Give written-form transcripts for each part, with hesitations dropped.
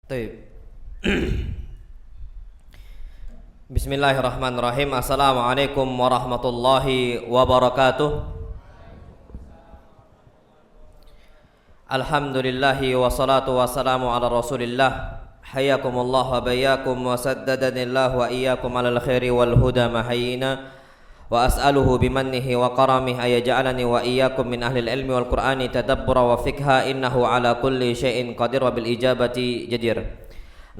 Baik. Bismillahirrahmanirrahim. Assalamualaikum warahmatullahi wabarakatuh. Alhamdulillahi wassalatu wassalamu ala rasulillah. Hayyakumullah wa bayyakum wa saddadanillah wa iyyakum alal khairi wal huda mahayyina. Wa as'aluhu bimannihi wa karamih ayaj'alani wa iyyakum min ahlil ilmi wal qur'ani tadabbura wa fikha innahu ala kulli syai'in qadir wa bil ijabati jadir.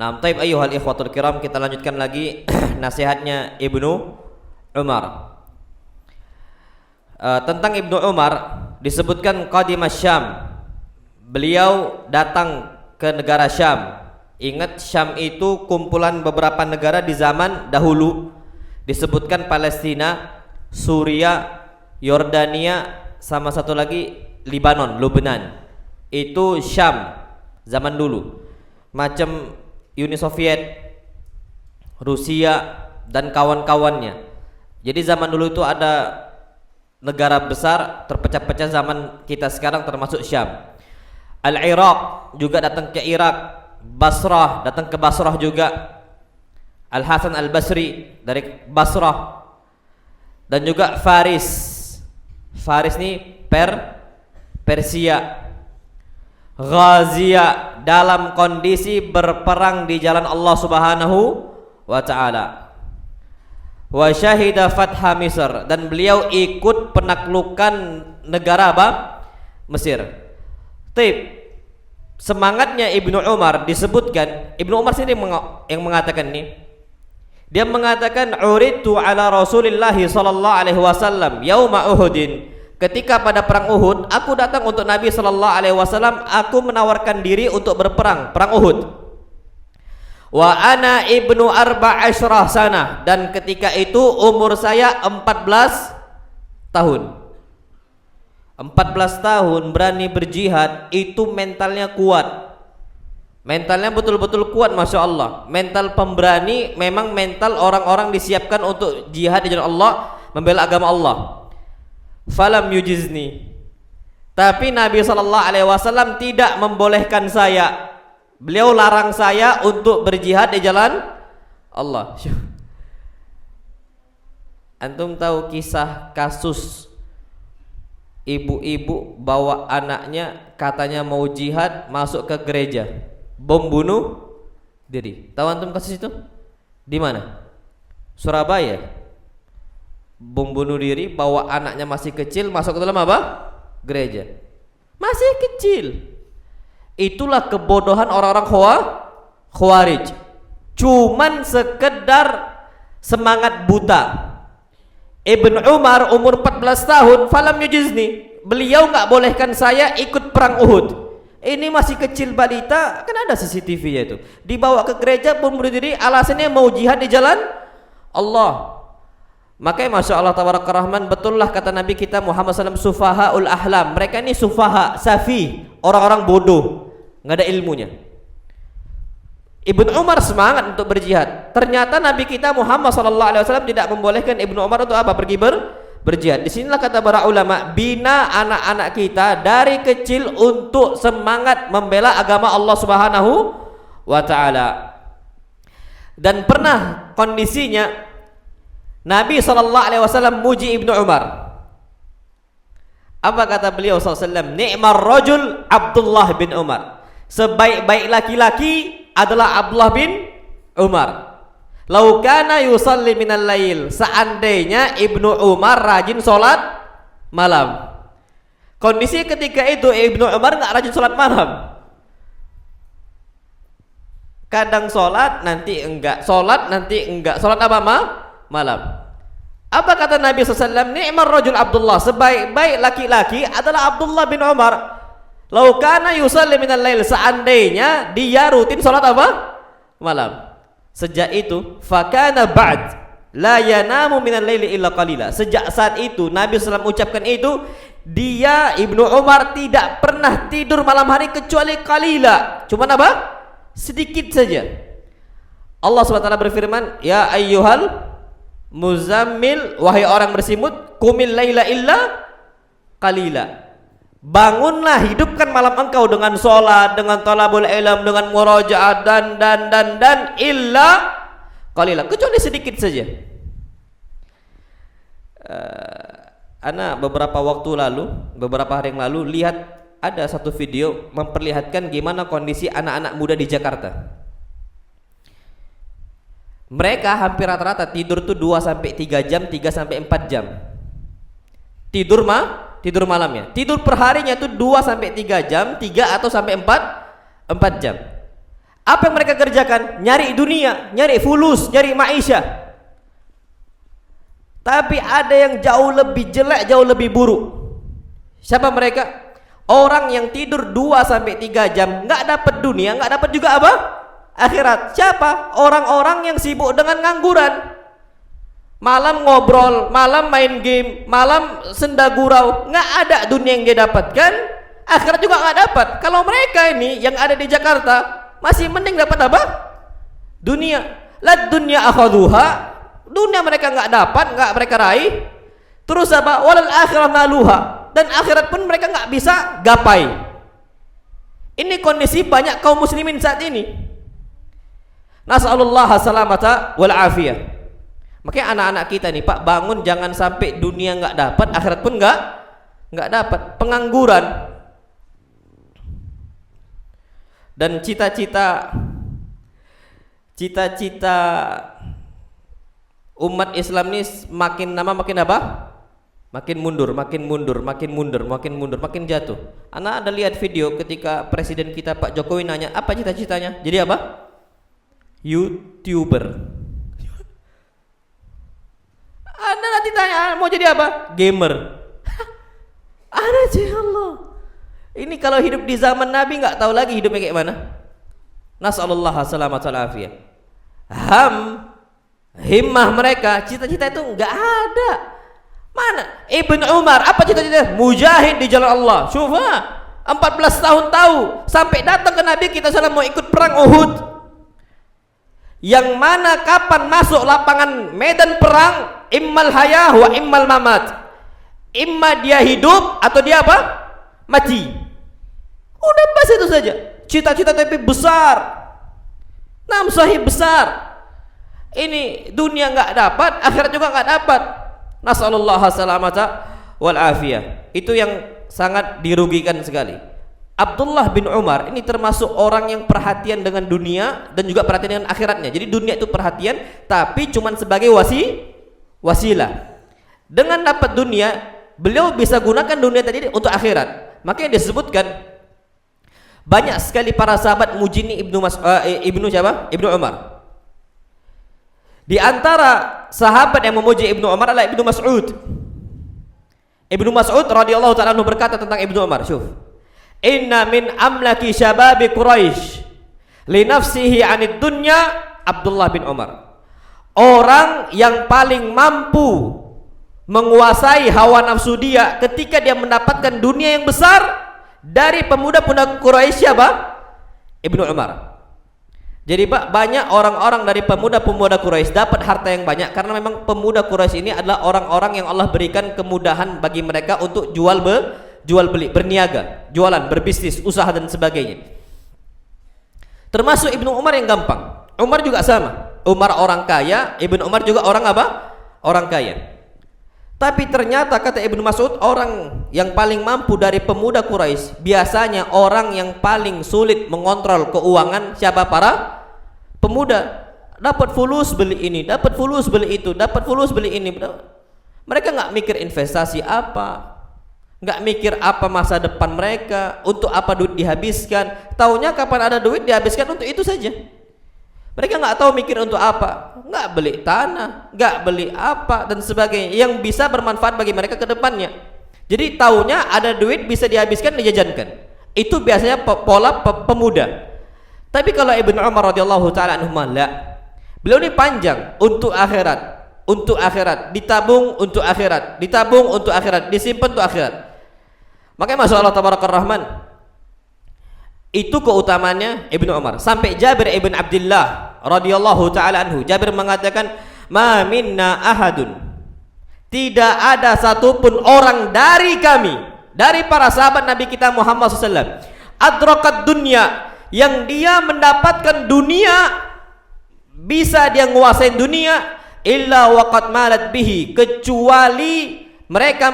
Nah, taib ayyuhal ikhwatul kiram, kita lanjutkan lagi nasihatnya Ibnu Umar. Tentang Ibnu Umar disebutkan qadima Syam. Beliau datang ke negara Syam. Ingat, Syam itu kumpulan beberapa negara di zaman dahulu. Disebutkan Palestina, Suria, Yordania, sama satu lagi Lubnan. Itu Syam zaman dulu. Macam Uni Soviet, Rusia dan kawan-kawannya. Jadi zaman dulu itu ada negara besar terpecah-pecah zaman kita sekarang termasuk Syam. Al-Iraq juga datang ke Irak, Basrah datang ke Basrah juga. Al-Hasan Al-Basri dari Basrah. Dan juga Faris. Faris ini Persia. Ghaziyah, dalam kondisi berperang di jalan Allah Subhanahu wa taala. Wa syahida fatha Misr, dan beliau ikut penaklukan negara apa? Mesir. Tip semangatnya Ibnu Umar disebutkan, Ibnu Umar sendiri yang mengatakan ini. Dia mengatakan uritu ala Rasulillah sallallahu alaihi wasallam yauma Uhudin. Ketika pada perang Uhud, aku datang untuk Nabi sallallahu alaihi wasallam, aku menawarkan diri untuk berperang, perang Uhud. Wa ana ibnu arba'asyra sanah, dan ketika itu umur saya 14 tahun. 14 tahun berani berjihad, itu mentalnya kuat. Mentalnya betul-betul kuat, Masya Allah. Mental pemberani, memang mental orang-orang disiapkan untuk jihad di jalan Allah, membela agama Allah. Falam yujizni, tapi Nabi SAW tidak membolehkan saya. Beliau larang saya untuk berjihad di jalan Allah. Antum tahu kisah kasus ibu-ibu bawa anaknya, katanya mau jihad, masuk ke gereja, bom bunuh diri. Tahu antum kasus itu? Di mana? Surabaya. Bom bunuh diri, bawa anaknya masih kecil, masuk ke dalam apa? Gereja. Masih kecil. Itulah kebodohan orang-orang Khawarij. Cuman sekedar semangat buta. Ibnu Umar umur 14 tahun, falam yujizni, beliau enggak bolehkan saya ikut perang Uhud. Ini masih kecil balita, kan ada CCTV-nya itu. Dibawa ke gereja, bom bunuh diri, alasannya mau jihad di jalan Allah. Makanya Masya Allah tabaraka rahman, betullah kata Nabi kita Muhammad SAW, sufahaul ahlam. Mereka ini sufaha, safi, orang-orang bodoh, nggak ada ilmunya. Ibnu Umar semangat untuk berjihad. Ternyata Nabi kita Muhammad SAW tidak membolehkan Ibnu Umar untuk apa? Pergi berjihad. Disinilah kata para ulama, bina anak-anak kita dari kecil untuk semangat membela agama Allah Subhanahu wa ta'ala. Dan pernah kondisinya Nabi SAW muji Ibnu Umar. Apa kata beliau SAW? Ni'mar rajul Abdullah bin Umar. Sebaik-baik laki-laki adalah Abdullah bin Umar. Lau kana yusalli minal lail. Seandainya Ibnu Umar rajin sholat malam. Kondisi ketika itu Ibnu Umar gak rajin sholat malam. Kadang sholat, nanti enggak. Sholat, nanti enggak. Sholat apa malam. Apa kata Nabi SAW? Ni'mar rajul Abdullah. Sebaik-baik laki-laki adalah Abdullah bin Umar. Lau kana yusalli minal lail. Seandainya dia rutin sholat apa? Malam. Sejak itu, fakana ba'd la yanamu minal laili illa qalila. Sejak saat itu Nabi SAW ucapkan itu, dia Ibnu Umar tidak pernah tidur malam hari kecuali qalila. Cuman apa? Sedikit saja. Allah SWT berfirman, ya ayyuhal muzammil, wahai orang bersimut, qumil laila illa qalila. Bangunlah, hidupkan malam engkau dengan sholat, dengan talabul ilm, dengan murajaat dan illa qalila, kecuali sedikit saja. Ana beberapa hari yang lalu lihat ada satu video memperlihatkan gimana kondisi anak-anak muda di Jakarta. Mereka hampir rata-rata tidur tuh 2 sampai 3 jam, 3 sampai 4 jam. Tidur malamnya. Tidur perharinya tuh 2 sampai 3 jam, 3 atau sampai 4 jam. Apa yang mereka kerjakan? Nyari dunia, nyari fulus, nyari maisha. Tapi ada yang jauh lebih jelek, jauh lebih buruk. Siapa mereka? Orang yang tidur 2 sampai 3 jam, enggak dapat dunia, enggak dapat juga apa? Akhirat. Siapa? Orang-orang yang sibuk dengan ngangguran. Malam ngobrol, malam main game, malam senda gurau, nggak ada dunia yang dia dapatkan, akhirat juga nggak dapat. Kalau mereka ini yang ada di Jakarta masih mending dapat apa? Dunia. La dunya akhadhuha, dunia mereka nggak dapat, nggak mereka raih. Terus apa? Walal akhirah naluha, dan akhirat pun mereka nggak bisa gapai. Ini kondisi banyak kaum muslimin saat ini. Nas'alullah salamata wal afiyah. Makanya anak-anak kita nih, Pak, bangun jangan sampai dunia nggak dapat, akhirat pun nggak dapat. Pengangguran dan cita-cita umat Islam ini makin lama makin apa? Makin mundur, makin jatuh. Anak ada lihat video ketika presiden kita Pak Jokowi nanya apa cita-citanya? Jadi apa? YouTuber. Anda nanti tanya mau jadi apa? Gamer. Ada sih Allah. Ini kalau hidup di zaman Nabi nggak tahu lagi hidupnya kayak mana. Nasallallahu salamat wal afiyah. Himmah mereka, cita-cita itu nggak ada. Mana? Ibnu Umar, apa cita-cita? Mujahid di jalan Allah. Syufa, 14 tahun tahu sampai datang ke Nabi kita SAW mau ikut perang Uhud. Yang mana kapan masuk lapangan medan perang, immal hayah wa immal mamat. Imma dia hidup atau dia apa? Mati. Udah pas itu saja. Cita-cita tapi besar. Nam sahih besar. Ini dunia nggak dapat, akhirat juga nggak dapat. Nasallallahu salamata wal afiyah. Itu yang sangat dirugikan sekali. Abdullah bin Umar ini termasuk orang yang perhatian dengan dunia dan juga perhatian dengan akhiratnya. Jadi dunia itu perhatian, tapi cuman sebagai wasilah. Dengan dapat dunia, beliau bisa gunakan dunia tadi untuk akhirat. Makanya disebutkan banyak sekali para sahabat muji Ibnu Umar. Di antara sahabat yang memuji Ibnu Umar adalah Ibnu Mas'ud. Ibnu Mas'ud radhiyallahu ta'ala anhu berkata tentang Ibnu Umar, "Syuf, inna min amlaki syababi Quraisy li nafsihi 'anid dunya Abdullah bin Umar." Orang yang paling mampu menguasai hawa nafsu dia ketika dia mendapatkan dunia yang besar dari pemuda-pemuda Quraisy siapa? Ibnu Umar. Jadi Pak, banyak orang-orang dari pemuda-pemuda Quraisy dapat harta yang banyak karena memang pemuda Quraisy ini adalah orang-orang yang Allah berikan kemudahan bagi mereka untuk jual beli, berniaga, jualan, berbisnis, usaha dan sebagainya. Termasuk Ibnu Umar yang gampang. Umar juga sama. Umar orang kaya, Ibnu Umar juga orang apa? Orang kaya. Tapi ternyata kata Ibnu Mas'ud, orang yang paling mampu dari pemuda Quraisy biasanya orang yang paling sulit mengontrol keuangan siapa? Para pemuda. Dapat fulus beli ini, dapat fulus beli itu, dapat fulus beli ini. Mereka nggak mikir investasi apa, nggak mikir apa masa depan mereka, untuk apa duit dihabiskan. Taunya kapan ada duit dihabiskan untuk itu saja. Mereka nggak tahu mikir untuk apa, nggak beli tanah, nggak beli apa dan sebagainya yang bisa bermanfaat bagi mereka ke depannya. Jadi taunya ada duit bisa dihabiskan, dijajankan. Itu biasanya pola pemuda. Tapi kalau Ibnu Umar radhiyallahu taala anhu la, beliau ini panjang untuk akhirat, ditabung untuk akhirat, disimpan untuk akhirat. Makanya masya Allah tabarakallah rahman, itu keutamaannya Ibnu Umar. Sampai Jabir ibn Abdullah radhiyallahu taala anhu, Jabir mengatakan, "Ma minna ahadun." Tidak ada satupun orang dari kami, dari para sahabat Nabi kita Muhammad SAW. Adrakat dunya, yang dia mendapatkan dunia, bisa dia nguasain dunia, illa waqad malat bihi, kecuali mereka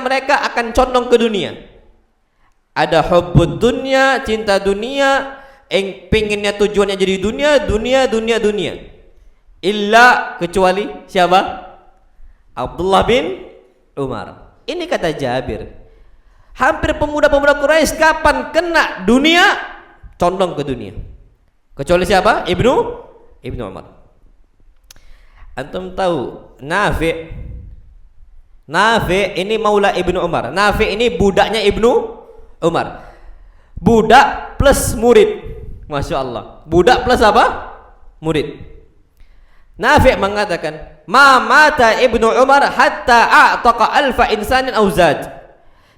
akan condong ke dunia. Ada hubbud dunya, cinta dunia, yang pengennya tujuannya jadi dunia. Illa, kecuali siapa? Abdullah bin Umar. Ini kata Jabir. Hampir pemuda-pemuda Quraisy kapan kena dunia, condong ke dunia. Kecuali siapa? Ibnu Umar. Antum tahu Nafi ini maula Ibnu Umar. Nafi ini budaknya Ibnu Umar. Budak plus murid. Masya Allah. Budak plus apa? Murid. Nafi mengatakan, ma mata Ibnu Umar hatta a'taqa alfa insanin aw zad.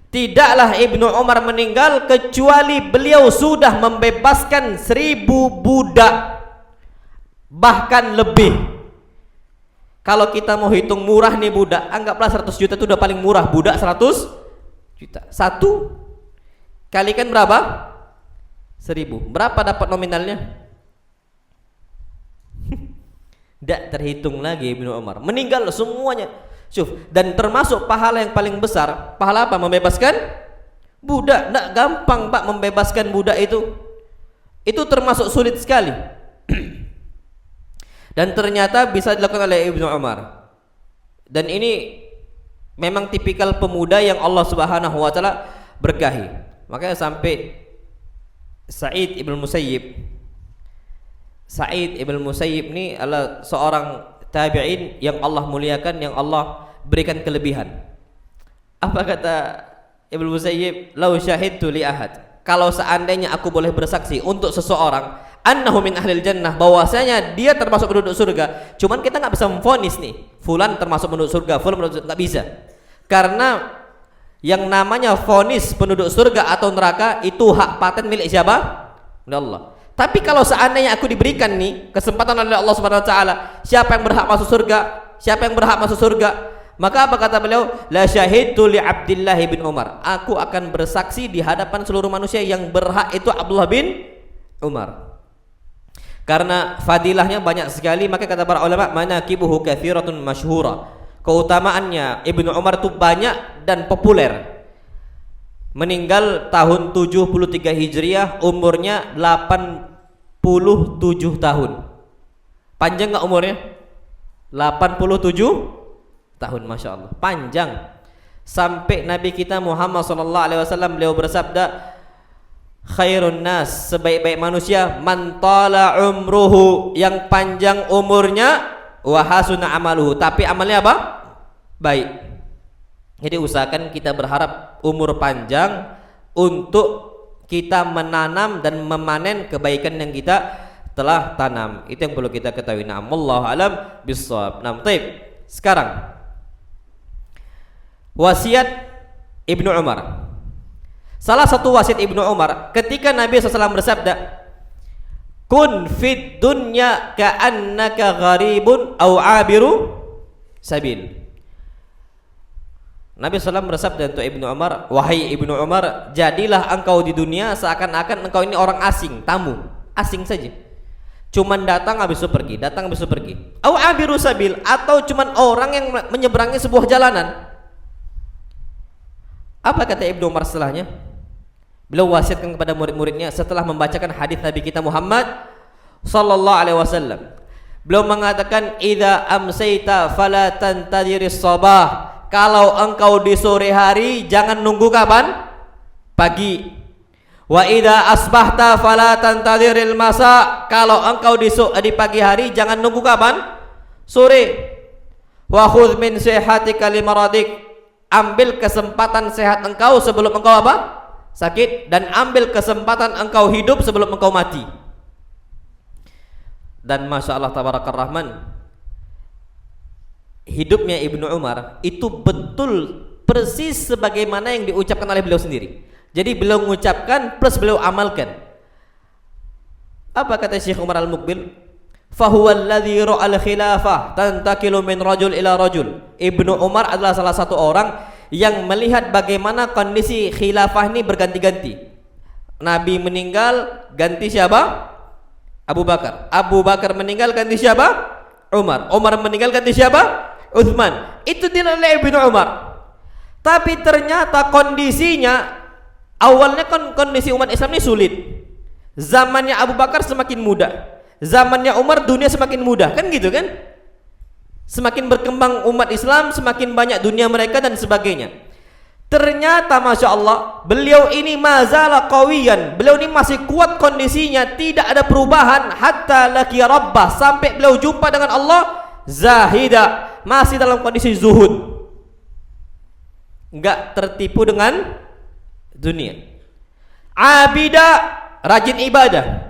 Tidaklah Ibnu Umar meninggal kecuali beliau sudah membebaskan 1000 budak, bahkan lebih. Kalau kita mau hitung murah nih budak, anggaplah 100 juta itu udah paling murah. Budak 100 juta. Satu kalikan berapa? 1000. Berapa dapat nominalnya? Tidak terhitung lagi Ibnu Umar. Meninggal semuanya. Dan termasuk pahala yang paling besar, pahala apa? Membebaskan budak. Tidak gampang Pak membebaskan budak itu. Itu termasuk sulit sekali. Dan ternyata bisa dilakukan oleh Ibnu Umar. Dan ini memang tipikal pemuda yang Allah Subhanahu wa taala berkahi. Makanya sampai Sa'id ibn Musayyib ini adalah seorang tabi'in yang Allah muliakan, yang Allah berikan kelebihan. Apa kata Ibnu Musayyib? Lau syahidtu li ahad, kalau seandainya aku boleh bersaksi untuk seseorang annahu min ahlil jannah, bahwasanya dia termasuk penduduk surga. Cuman kita nggak bisa memvonis nih fulan termasuk penduduk surga, fulan penduduk surga, nggak bisa. Karena yang namanya vonis penduduk surga atau neraka itu hak paten milik siapa? Milik Allah. Tapi kalau seandainya aku diberikan nih kesempatan oleh Allah Subhanahu wa taala, siapa yang berhak masuk surga? Siapa yang berhak masuk surga? Maka apa kata beliau? La syahidtu li Abdullah bin Umar. Aku akan bersaksi di hadapan seluruh manusia yang berhak itu Abdullah bin Umar. Karena fadilahnya banyak sekali, maka kata para ulama, manaqibuhu katsiratun masyhura. Keutamaannya Ibnu Umar itu banyak dan populer. Meninggal tahun 73 Hijriah, umurnya 87 tahun. Panjang enggak umurnya? 87 tahun, Masya Allah, panjang. Sampai Nabi kita Muhammad SAW beliau bersabda, khairun nas, sebaik-baik manusia, man tala umruhu, yang panjang umurnya, wa hasuna amaluhu, tapi amalnya apa? Baik. Jadi usahakan kita berharap umur panjang untuk kita menanam dan memanen kebaikan yang kita telah tanam. Itu yang perlu kita ketahui. Na'am, wallahu alam bissawab. Nah, baik. Sekarang wasiat Ibnu Umar. Salah satu wasiat Ibnu Umar ketika Nabi SAW bersabda, kun fid dunya ka'annaka gharibun au abiru sabil. Nabi SAW bersabda untuk Ibnu Umar, wahai Ibnu Umar, jadilah engkau di dunia seakan-akan engkau ini orang asing, tamu, asing saja. Cuman datang habis itu pergi, datang habis itu pergi. Au abiru sabil, atau cuman orang yang menyeberangi sebuah jalanan. Apa kata Ibnu Umar setelahnya? Beliau wasiatkan kepada murid-muridnya setelah membacakan hadis Nabi kita Muhammad sallallahu alaihi wasallam. Beliau mengatakan, idza amsayta fala tantadhiris sabah. Kalau engkau di sore hari jangan nunggu kapan? Pagi. Wa idza asbahta fala tantadhiril masa. Kalau engkau di pagi hari jangan nunggu kapan? Sore. Wa khudh min sihatika limaradik. Ambil kesempatan sehat engkau sebelum engkau apa? Sakit, dan ambil kesempatan engkau hidup sebelum engkau mati. Dan Masya Allah tabarakar rahman, hidupnya Ibnu Umar itu betul persis sebagaimana yang diucapkan oleh beliau sendiri. Jadi beliau mengucapkan plus beliau amalkan. Apa kata Syekh Umar Al-Muqbil? Fahuwa alladhi ra'al khilafah tantakilu min rajul ila rajul. Ibnu Umar adalah salah satu orang yang melihat bagaimana kondisi khilafah ini berganti-ganti. Nabi meninggal, ganti siapa? Abu Bakar. Abu Bakar meninggal, ganti siapa? Umar. Umar meninggal, ganti siapa? Uthman. Itu dinilai Ibnu Umar. Tapi ternyata kondisinya awalnya kondisi umat Islam ini sulit. Zamannya Abu Bakar semakin mudah, zamannya Umar dunia semakin mudah, kan gitu kan? Semakin berkembang umat Islam, semakin banyak dunia mereka dan sebagainya. Ternyata Masya Allah, beliau ini mazala qawiyan, beliau ini masih kuat kondisinya, tidak ada perubahan hatta laki rabbah, sampai beliau jumpa dengan Allah. Zahida, masih dalam kondisi zuhud, enggak tertipu dengan dunia. Abida, rajin ibadah.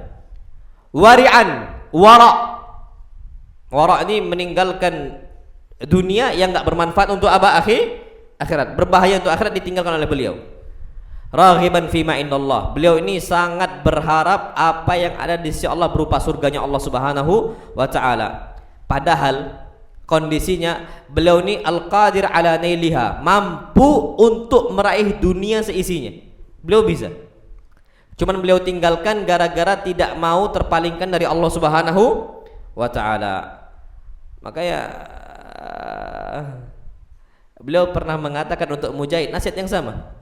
Wari'an, wara ini meninggalkan dunia yang enggak bermanfaat untuk akhirat, berbahaya untuk akhirat, ditinggalkan oleh beliau. Raghiban fima indallah, beliau ini sangat berharap apa yang ada di sisi Allah berupa surganya Allah Subhanahu wa taala. Padahal kondisinya beliau ini al-qadir ala nailiha, mampu untuk meraih dunia seisinya. Beliau bisa. Cuman beliau tinggalkan gara-gara tidak mau terpalingkan dari Allah Subhanahu wa taala. Makanya beliau pernah mengatakan untuk Mujahid nasihat yang sama.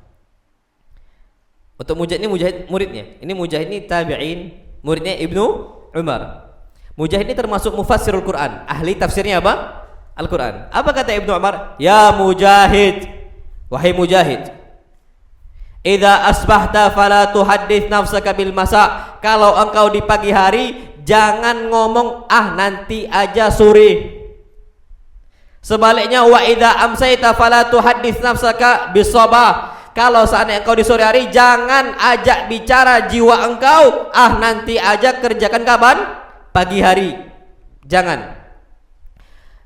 Untuk Mujahid ini, Mujahid muridnya. Ini Mujahid ini tabi'in, muridnya Ibnu Umar. Mujahid ini termasuk mufassirul Quran, ahli tafsirnya apa? Al-Quran. Apa kata Ibnu Umar? Ya Mujahid, wahai Mujahid, idza asbahta fala tuhaddits nafsaka bil masa. Kalau engkau di pagi hari jangan ngomong nanti aja sore. Sebaliknya, wa idza amsayta fala tuhaddits nafsaka bis-sabah. Kalau seandainya engkau di sore hari, jangan ajak bicara jiwa engkau, nanti aja, kerjakan kapan? Pagi hari. Jangan.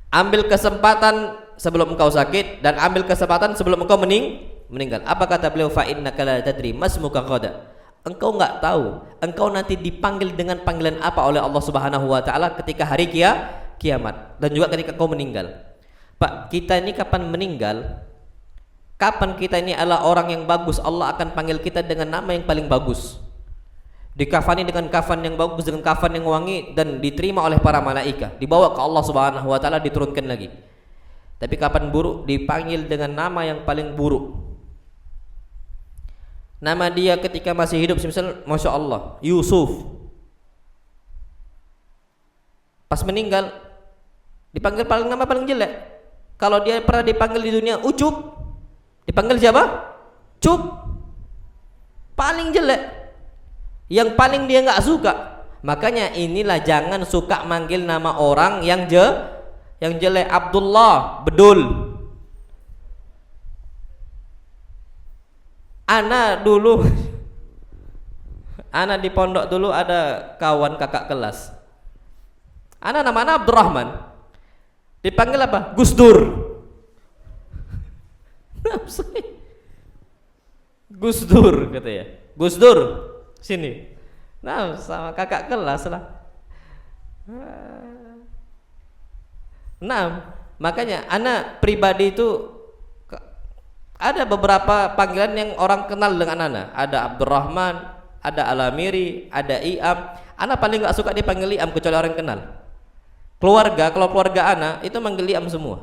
Ambil kesempatan sebelum engkau sakit dan ambil kesempatan sebelum engkau meninggal. Apa kata beliau? Fa innaka la tadri masmuka qada. Engkau enggak tahu engkau nanti dipanggil dengan panggilan apa oleh Allah Subhanahu wa taala ketika hari kiamat dan juga ketika engkau meninggal. Pak, kita ini kapan meninggal? Kapan kita ini adalah orang yang bagus, Allah akan panggil kita dengan nama yang paling bagus. Dikafani dengan kafan yang bagus, dengan kafan yang wangi, dan diterima oleh para malaikat, dibawa ke Allah Subhanahu wa taala, diturunkan lagi. Tapi kapan buruk? Dipanggil dengan nama yang paling buruk. Nama dia ketika masih hidup, misalnya Masya Allah Yusuf. Pas meninggal dipanggil nama paling jelek. Kalau dia pernah dipanggil di dunia Ucup, dipanggil siapa? Cup. Paling jelek, yang paling dia nggak suka. Makanya inilah jangan suka manggil nama orang yang jelek. Abdullah, bedul. Ana di pondok dulu ada kawan kakak kelas. Ana namanya Abdurrahman. Dipanggil apa? Gus Dur. Gus Dur katanya. Gus Dur sini. Nah, sama kakak kelas lah. Nah, makanya anak pribadi itu ada beberapa panggilan yang orang kenal dengan anak. Ada Abdurrahman, ada Alamiri, ada Iam. Anak paling nggak suka dipanggil Iam kecuali orang kenal. Keluarga, kalau keluarga anak itu manggil Iam semua.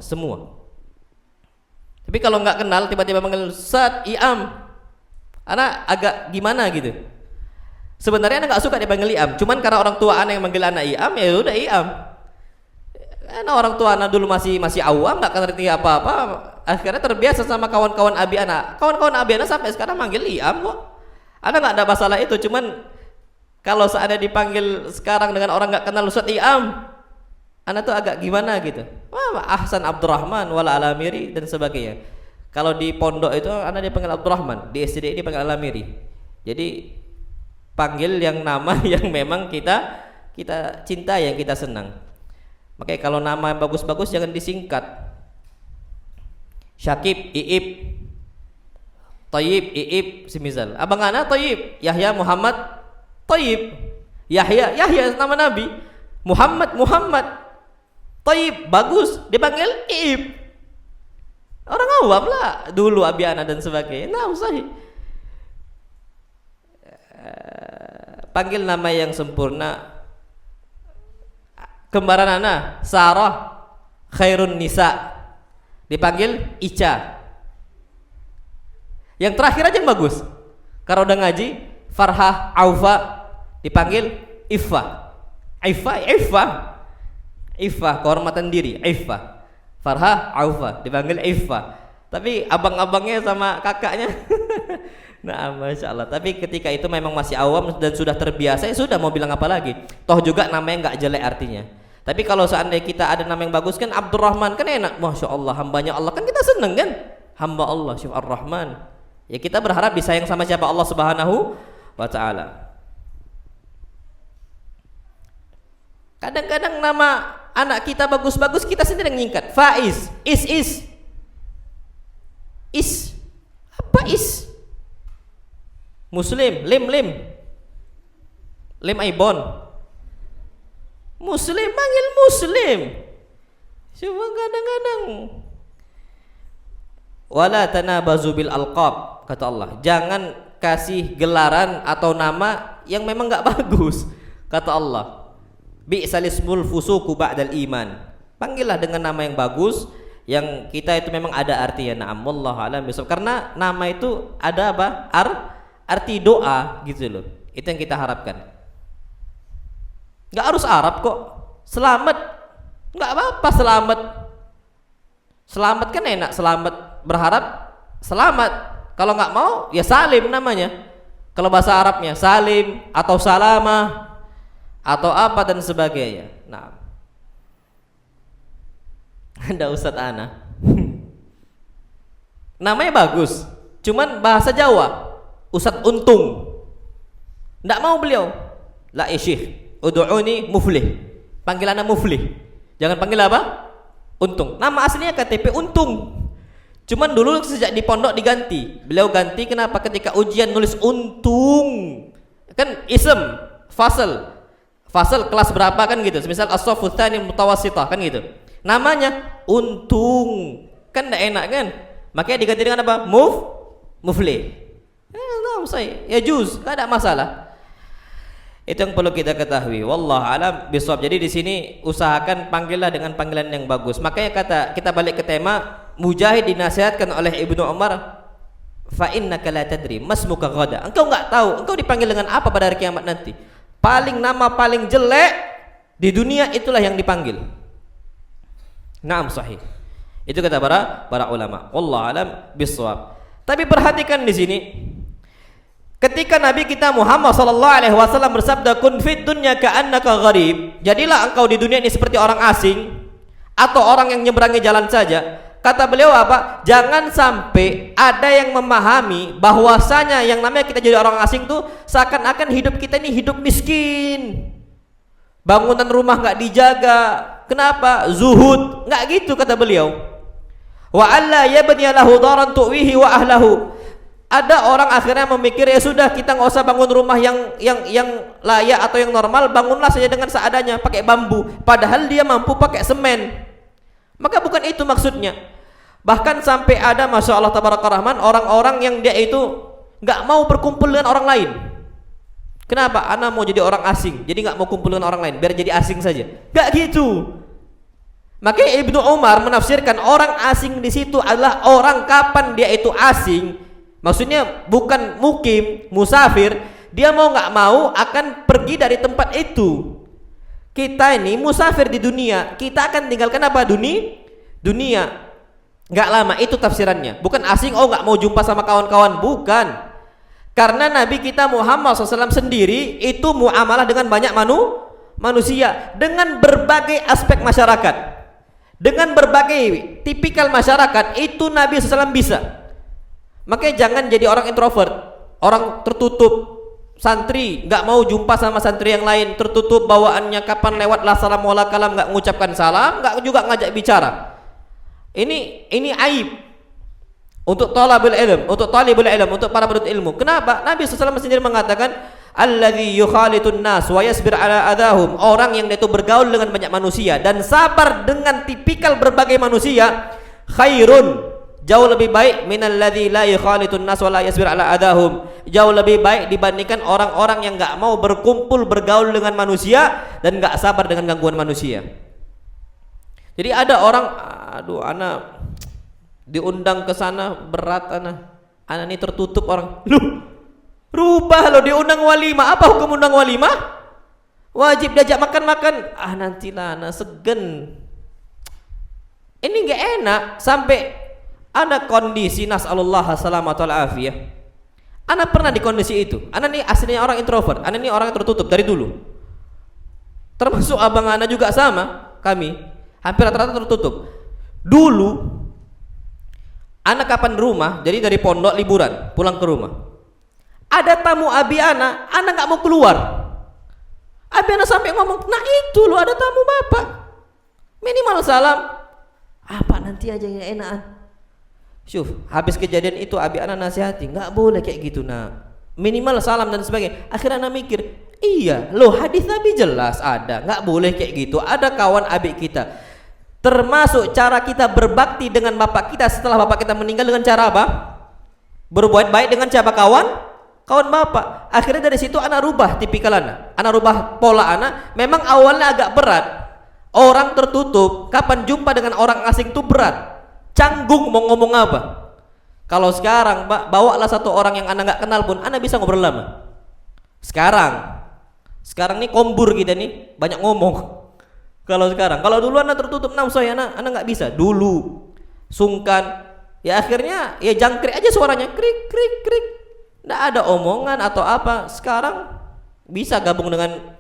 Tapi kalau nggak kenal tiba-tiba manggil Ustaz Iam, anak agak gimana gitu. Sebenarnya anak nggak suka dipanggil Iam, cuman karena orang tua anak yang manggil anak Iam, ya udah Iam. Karena orang tua anak dulu masih awam, nggak ngerti apa-apa, akhirnya terbiasa sama kawan-kawan abi anak. Kawan-kawan abi anak sampai sekarang manggil Iam kok. Anak nggak ada masalah itu, cuman kalau seandainya dipanggil sekarang dengan orang nggak kenal Ustaz Iam, anak tuh agak gimana gitu. Wah, Ahsan Abdurrahman wala Alamiri dan sebagainya. Kalau di pondok itu anak dipanggil Abdurrahman, di SD dipanggil Alamiri. Jadi panggil yang nama yang memang kita cinta, yang kita senang. Makanya kalau nama yang bagus-bagus jangan disingkat. Syakib, Iib, Tayyib, Iib, semisal. Abang anak Tayyib, Yahya, Muhammad, Tayyib. Yahya nama Nabi. Muhammad, Tayyib, bagus, dipanggil Iib. Orang awam lah dulu Abiana dan sebagainya. Nah, sahih. Panggil nama yang sempurna. Kembaran ana Sarah khairun nisa dipanggil Ica. Yang terakhir aja yang bagus. Kalau udah ngaji Farhah Aufa dipanggil Iffa. Iffa kehormatan diri, Iffa. Farhah Aufa dipanggil Iffa. Tapi abang-abangnya sama kakaknya nah, Masya Allah. Tapi ketika itu memang masih awam dan sudah terbiasa, ya sudah, mau bilang apa lagi. Toh juga namanya nggak jelek artinya. Tapi kalau seandainya kita ada nama yang bagus kan, Abdurrahman kan enak. Masya Allah, hambanya Allah, kan kita seneng kan, hamba Allah Syuf Ar-Rahman. Ya kita berharap disayang sama siapa? Allah Subhanahu wa Ta'ala. Kadang-kadang nama anak kita bagus-bagus, kita sendiri yang nyingkat. Faiz, is. Apa is? Muslim, lim Aibon. Muslim, panggil Muslim. Cuma kadang-kadang wala tanabazu bil alqab, kata Allah. Jangan kasih gelaran atau nama yang memang enggak bagus, kata Allah. Bi'sal ismul fusuqu ba'dal iman. Panggillah dengan nama yang bagus, yang kita itu memang ada artinya. Na'am, wallahu a'lam bishawab. Karena nama itu ada apa? Arti doa gitu loh. Itu yang kita harapkan. Enggak harus Arab kok. Selamat. Enggak apa-apa selamat. Selamat kan enak, selamat, berharap selamat. Kalau enggak mau ya Salim namanya. Kalau bahasa Arabnya Salim atau Salamah atau apa dan sebagainya. Nah, ada Ustadz Ana namanya bagus, cuman bahasa Jawa Ustadz Untung. Nggak mau beliau. La isyikh ud'uni Muflih. Panggil ana Muflih. Jangan panggil apa? Untung. Nama aslinya KTP Untung. Cuman dulu sejak di pondok diganti. Beliau ganti kenapa? Ketika ujian nulis Untung. Kan ism, fasal kelas berapa kan gitu. Misal as-shaffu tsani mutawassithah kan gitu. Namanya Untung. Kan enggak enak kan? Makanya diganti dengan apa? Muflih. Nah, ya juz, enggak ada masalah. Itu yang perlu kita ketahui. Wallahu alam bishawab. Jadi di sini usahakan panggillah dengan panggilan yang bagus. Makanya kita balik ke tema, Mujahid dinasihatkan oleh Ibnu Umar, fa innaka la tadri masmuka ghada. Engkau enggak tahu engkau dipanggil dengan apa pada hari kiamat nanti. Nama paling jelek di dunia itulah yang dipanggil. Naam, sahih. Itu kata para ulama. Wallahu alam bishawab. Tapi perhatikan di sini, ketika Nabi kita Muhammad sallallahu alaihi wasallam bersabda, kun fid dunya ka'annaka gharib, jadilah engkau di dunia ini seperti orang asing atau orang yang nyeberangi jalan saja. Kata beliau apa? Jangan sampai ada yang memahami bahwasanya yang namanya kita jadi orang asing tuh seakan-akan hidup kita ini hidup miskin, bangunan rumah nggak dijaga. Kenapa? Zuhud. Nggak gitu kata beliau. Wa alla yabni lahu daran tuwihi wa ahlahu. Ada orang akhirnya memikir, ya sudah kita nggak usah bangun rumah yang layak atau yang normal, bangunlah saja dengan seadanya pakai bambu, padahal dia mampu pakai semen. Maka bukan itu maksudnya. Bahkan sampai ada, masya Allah tabaraka rahman, orang-orang yang dia itu nggak mau berkumpul dengan orang lain. Kenapa? Ana mau jadi orang asing, jadi nggak mau kumpul dengan orang lain, biar jadi asing saja. Nggak gitu. Makanya Ibnu Umar menafsirkan orang asing di situ adalah orang kapan dia itu asing. Maksudnya bukan mukim, musafir. Dia mau nggak mau akan pergi dari tempat itu. Kita ini musafir di dunia, kita akan tinggalkan apa? Dunia. Nggak lama, itu tafsirannya. Bukan asing, oh nggak mau jumpa sama kawan-kawan, bukan. Karena Nabi kita Muhammad SAW sendiri itu muamalah dengan banyak manusia, dengan berbagai aspek masyarakat, dengan berbagai tipikal masyarakat, itu Nabi SAW bisa. Makanya jangan jadi orang introvert, orang tertutup, santri nggak mau jumpa sama santri yang lain, tertutup bawaannya, kapan lewat la salam wala kalam, nggak mengucapkan salam, nggak juga ngajak bicara. Ini aib untuk talibul ilm, untuk para penuntut ilmu. Kenapa? Nabi SAW sendiri mengatakan, alladzi yukhalitun nas wa yasbir ala adahum, orang yang itu bergaul dengan banyak manusia dan sabar dengan tipikal berbagai manusia, khairun, jauh lebih baik minalladzi la yukhalitun nas wa la yasbir ala adahum. Jauh lebih baik dibandingkan orang-orang yang enggak mau berkumpul bergaul dengan manusia dan enggak sabar dengan gangguan manusia. Jadi ada orang, aduh ana diundang ke sana berat ana ini tertutup orang. Loh, rubah lo diundang walimah. Apa hukum undang walimah? Wajib diajak makan-makan. Nantilah ana segen. Ini enggak enak sampai ada kondisi nasallallahu salamata wal afiyah. Ana pernah di kondisi itu. Ana nih aslinya orang introvert. Ana nih orang yang tertutup dari dulu. Termasuk abang ana juga sama, kami hampir rata-rata tertutup. Dulu ana kapan rumah, jadi dari pondok liburan, pulang ke rumah. Ada tamu abi ana nggak mau keluar. Abi ana sampai ngomong, "Nah itu lo ada tamu bapak. Minimal salam." Apa nanti aja yang enakan. Syuf, habis kejadian itu abi ana nasihati, nggak boleh kayak gitu nak. Minimal salam dan sebagainya. Akhirnya ana mikir, iya, loh hadis Nabi jelas ada, nggak boleh kayak gitu. Ada kawan abi kita, termasuk cara kita berbakti dengan bapak kita setelah bapak kita meninggal dengan cara apa? Berbuat baik dengan siapa kawan bapak. Akhirnya dari situ ana rubah tipikal ana rubah pola ana. Memang awalnya agak berat, orang tertutup, kapan jumpa dengan orang asing tuh berat. Canggung mau ngomong apa. Kalau sekarang bawalah satu orang yang anda nggak kenal pun anda bisa ngobrol lama. Sekarang nih kombur kita nih banyak ngomong. Kalau sekarang, kalau dulu anda tertutup saya anda nggak bisa. Dulu sungkan, ya akhirnya ya jangkrik aja suaranya, krik krik krik. Nggak ada omongan atau apa. Sekarang bisa gabung dengan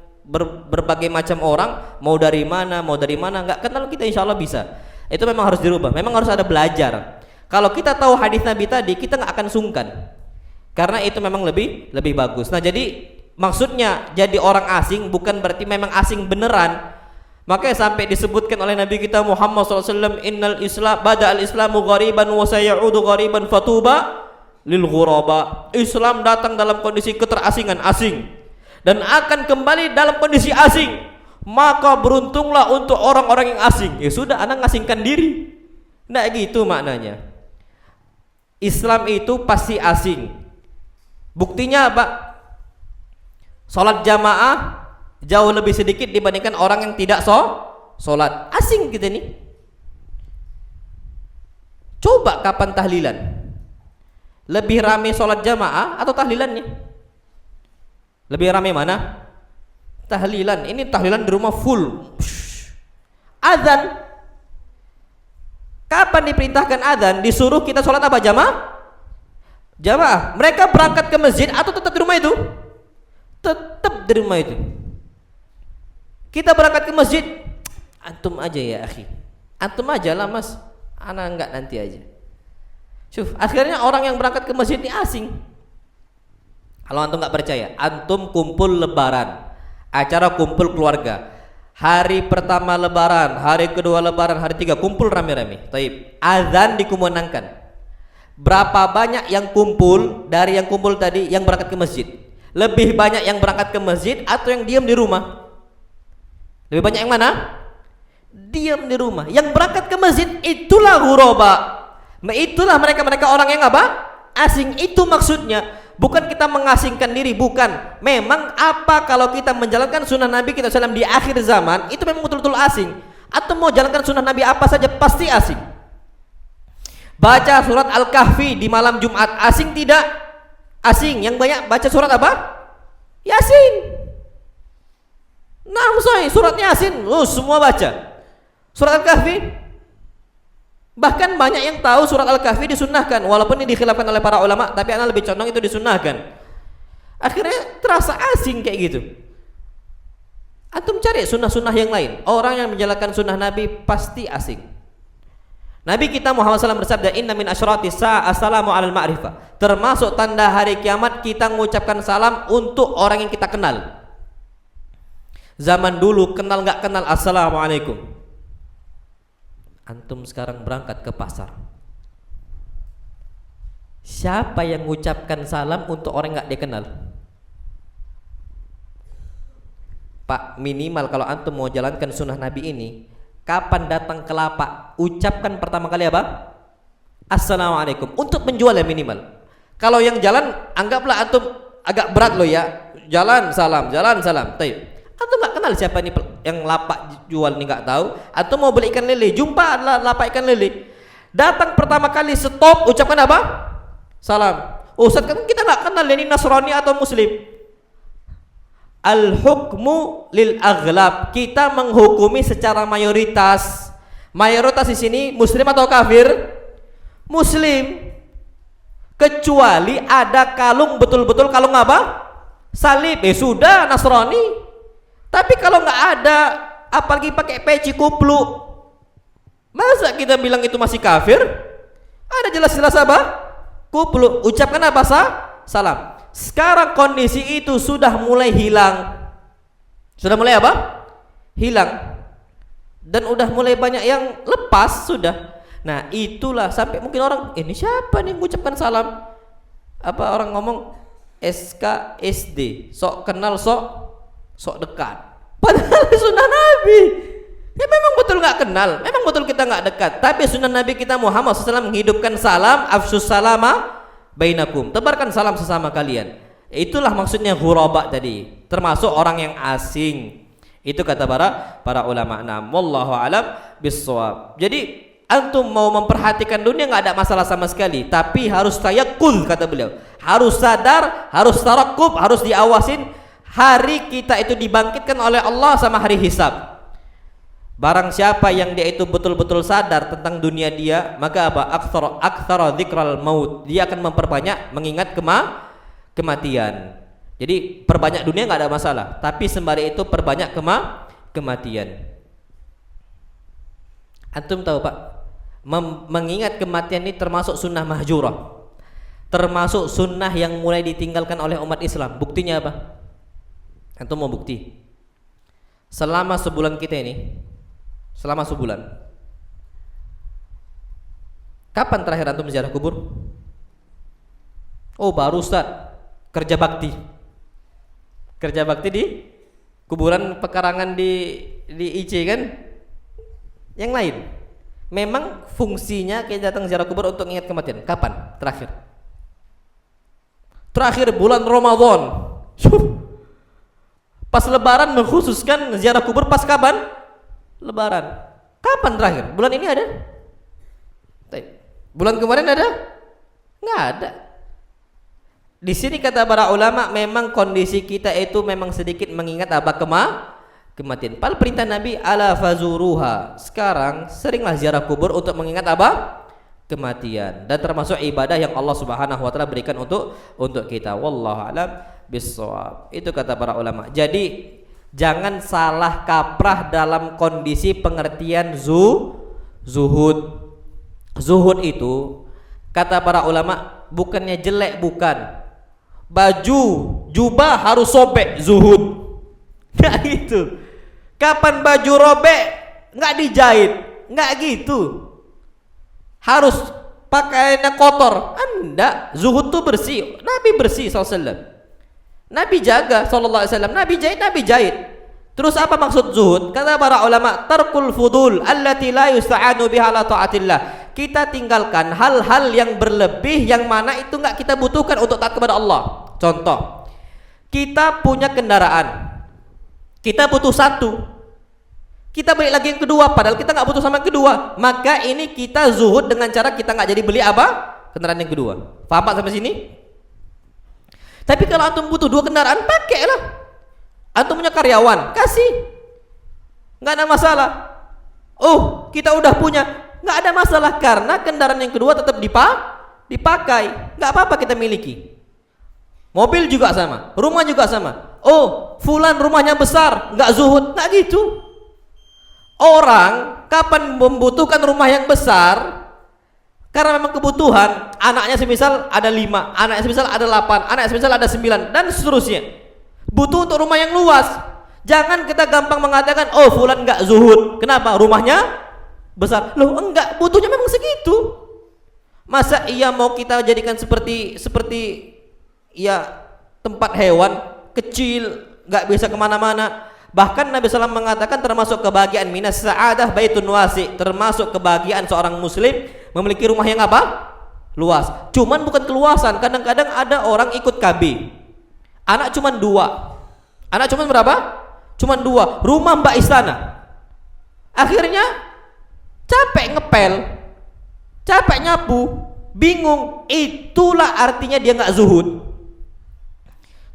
berbagai macam orang, mau dari mana nggak kenal kita insya Allah bisa. Itu memang harus dirubah, memang harus ada belajar. Kalau kita tahu hadis Nabi tadi, kita nggak akan sungkan, karena itu memang lebih bagus. Nah jadi maksudnya jadi orang asing bukan berarti memang asing beneran. Makanya sampai disebutkan oleh Nabi kita Muhammad SAW, innal islam bada al islamu ghariban wa sayaudu ghariban fatuba lil ghuraba. Islam datang dalam kondisi keterasingan, asing, dan akan kembali dalam kondisi asing. Maka beruntunglah untuk orang-orang yang asing. Ya sudah, anak ngasingkan diri. Nggak gitu maknanya. Islam itu pasti asing. Buktinya apa? Salat jamaah jauh lebih sedikit dibandingkan orang yang tidak salat. Asing kita nih. Coba kapan tahlilan? Lebih ramai salat jamaah atau tahlilannya? Lebih ramai mana? Tahlilan. Ini tahlilan di rumah full. Azan, kapan diperintahkan azan? Disuruh kita sholat apa? Jamaah. Mereka berangkat ke masjid atau tetap di rumah itu? Tetap di rumah itu. Kita berangkat ke masjid, antum aja ya akhi, antum aja lah mas, ana enggak nanti aja. Syuf, akhirnya orang yang berangkat ke masjid ini asing. Kalau antum nggak percaya, antum kumpul lebaran, acara kumpul keluarga, hari pertama lebaran, hari kedua lebaran, hari tiga kumpul rame-rame. Taib, azan dikumandangkan. Berapa banyak yang kumpul dari yang kumpul tadi yang berangkat ke masjid? Lebih banyak yang berangkat ke masjid atau yang diam di rumah? Lebih banyak yang mana? Diam di rumah. Yang berangkat ke masjid itulah ghuraba. Itulah mereka orang yang apa? Asing. Itu maksudnya. Bukan kita mengasingkan diri, bukan. Memang apa kalau kita menjalankan sunnah Nabi kita SAW di akhir zaman, itu memang betul-betul asing. Atau mau jalankan sunnah Nabi apa saja pasti asing. Baca surat Al-Kahfi di malam Jumat, asing tidak? Asing. Yang banyak baca surat apa? Yasin. Surat Yasin, semua baca. Surat Al-Kahfi, bahkan banyak yang tahu surat Al-Kahfi disunnahkan, walaupun ini dikhilafkan oleh para ulama, tapi ana lebih condong itu disunnahkan. Akhirnya terasa asing kayak gitu. Antum cari sunnah-sunnah yang lain. Orang yang menjalankan sunnah Nabi pasti asing. Nabi kita Muhammad SAW bersabda, inna min asyrati sa'ah assalamu alal ma'rifah. Termasuk tanda hari kiamat kita mengucapkan salam untuk orang yang kita kenal. Zaman dulu kenal nggak kenal, assalamualaikum. Antum sekarang berangkat ke pasar, siapa yang mengucapkan salam untuk orang nggak dikenal? Pak, minimal kalau antum mau jalankan sunnah Nabi ini, kapan datang ke lapak, ucapkan pertama kali apa? Assalamualaikum untuk penjual ya minimal. Kalau yang jalan anggaplah antum agak berat loh ya. Jalan salam, jalan salam. Taib. Antum nggak kenal siapa ini yang lapak jual ini, nggak tahu. Antum mau beli ikan lele, jumpa lapak ikan lele. Datang pertama kali stop, ucapkan apa? Salam. Oh, Ustaz, kan kita nggak kenal ini Nasrani atau Muslim. Al hukmu lil aghlab. Kita menghukumi secara mayoritas. Mayoritas di sini Muslim atau kafir? Muslim, kecuali ada kalung betul-betul kalung apa? Salib, sudah Nasrani. Tapi kalau nggak ada, apalagi pakai peci kuplu, masa kita bilang itu masih kafir? Ada jelas-jelas apa? Kuplu, ucapkan apa? Salam. Sekarang kondisi itu sudah mulai hilang. Sudah mulai apa? Hilang. Dan udah mulai banyak yang lepas sudah. Nah itulah sampai mungkin orang ini siapa nih mengucapkan salam, apa orang ngomong SKSD, sok kenal sok dekat, padahal sunnah Nabi ya memang betul nggak kenal, memang betul kita nggak dekat, tapi sunnah Nabi kita Muhammad SAW menghidupkan salam, afsus salama bainakum, tebarkan salam sesama kalian. Itulah maksudnya ghuraba tadi, termasuk orang yang asing. Itu kata para ulama. Nah, wallahu alam bissawab. Jadi antum mau memperhatikan dunia nggak ada masalah sama sekali, tapi harus tayakkul kata beliau, harus sadar, harus tarakub, harus diawasin. Hari kita itu dibangkitkan oleh Allah sama hari hisab. Barang siapa yang dia itu betul-betul sadar tentang dunia dia, maka apa? Aktsara dzikral maut, dia akan memperbanyak mengingat kematian. Jadi perbanyak dunia nggak ada masalah, tapi sembari itu perbanyak kematian. Antum tahu Pak, mengingat kematian ini termasuk sunnah mahjurah, termasuk sunnah yang mulai ditinggalkan oleh umat Islam. Buktinya apa? Antum mau bukti? Selama sebulan kita ini, selama sebulan, kapan terakhir antum ziarah kubur? Oh baru Ustaz, kerja bakti di kuburan pekarangan di IC kan? Yang lain memang fungsinya kita datang ziarah kubur untuk ingat kematian. Kapan terakhir? Terakhir bulan Ramadan. Pas lebaran mengkhususkan ziarah kubur pas kapan? Lebaran. Kapan terakhir? Bulan ini ada? Bulan kemarin ada? Nggak ada. Di sini kata para ulama memang kondisi kita itu memang sedikit mengingat apa? Kematian. Padahal perintah Nabi ala fazuruha. Sekarang seringlah ziarah kubur untuk mengingat apa? Kematian. Dan termasuk ibadah yang Allah Subhanahu wa taala berikan untuk kita. Wallahu a'lam bissawab. Itu kata para ulama. Jadi jangan salah kaprah dalam kondisi pengertian zuhud. Zuhud itu kata para ulama bukannya jelek, bukan. Baju jubah harus sobek, zuhud. Nggak gitu. Kapan baju robek nggak dijahit, nggak gitu. Harus pakaiannya kotor. Anda zuhud tuh bersih. Nabi bersih SAW. Nabi jaga SAW. Nabi jahit. Terus apa maksud zuhud? Kata para ulama, tarkul fudul allati la yusta'anu biha ala taatillah. Kita tinggalkan hal-hal yang berlebih yang mana itu nggak kita butuhkan untuk taat kepada Allah. Contoh, kita punya kendaraan, kita butuh satu, kita beli lagi yang kedua, padahal kita nggak butuh sama yang kedua. Maka ini kita zuhud dengan cara kita nggak jadi beli apa? Kendaraan yang kedua. Paham Pak sampai sini? Tapi kalau antum butuh dua kendaraan, pakailah. Antum punya karyawan, kasih, nggak ada masalah. Oh, kita udah punya, nggak ada masalah karena kendaraan yang kedua tetap dipakai, nggak apa-apa kita miliki. Mobil juga sama, rumah juga sama. Oh, fulan rumahnya besar, nggak zuhud, nggak gitu. Orang kapan membutuhkan rumah yang besar? Karena memang kebutuhan. Anaknya semisal ada 5, anaknya semisal ada 8, anaknya semisal ada 9 dan seterusnya. Butuh untuk rumah yang luas. Jangan kita gampang mengatakan, oh fulan nggak zuhud. Kenapa? Rumahnya besar. Loh enggak, butuhnya memang segitu. Masa iya mau kita jadikan seperti ya tempat hewan kecil, nggak bisa kemana-mana. Bahkan Nabi SAW mengatakan termasuk kebahagiaan minas sa'adah baitun wasi, termasuk kebahagiaan seorang muslim memiliki rumah yang apa? Luas. Cuman bukan keluasan. Kadang-kadang ada orang ikut KB. Anak cuman 2. Anak cuman berapa? Cuman 2. Rumah mbak istana. Akhirnya capek ngepel, capek nyapu, bingung. Itulah artinya dia nggak zuhud.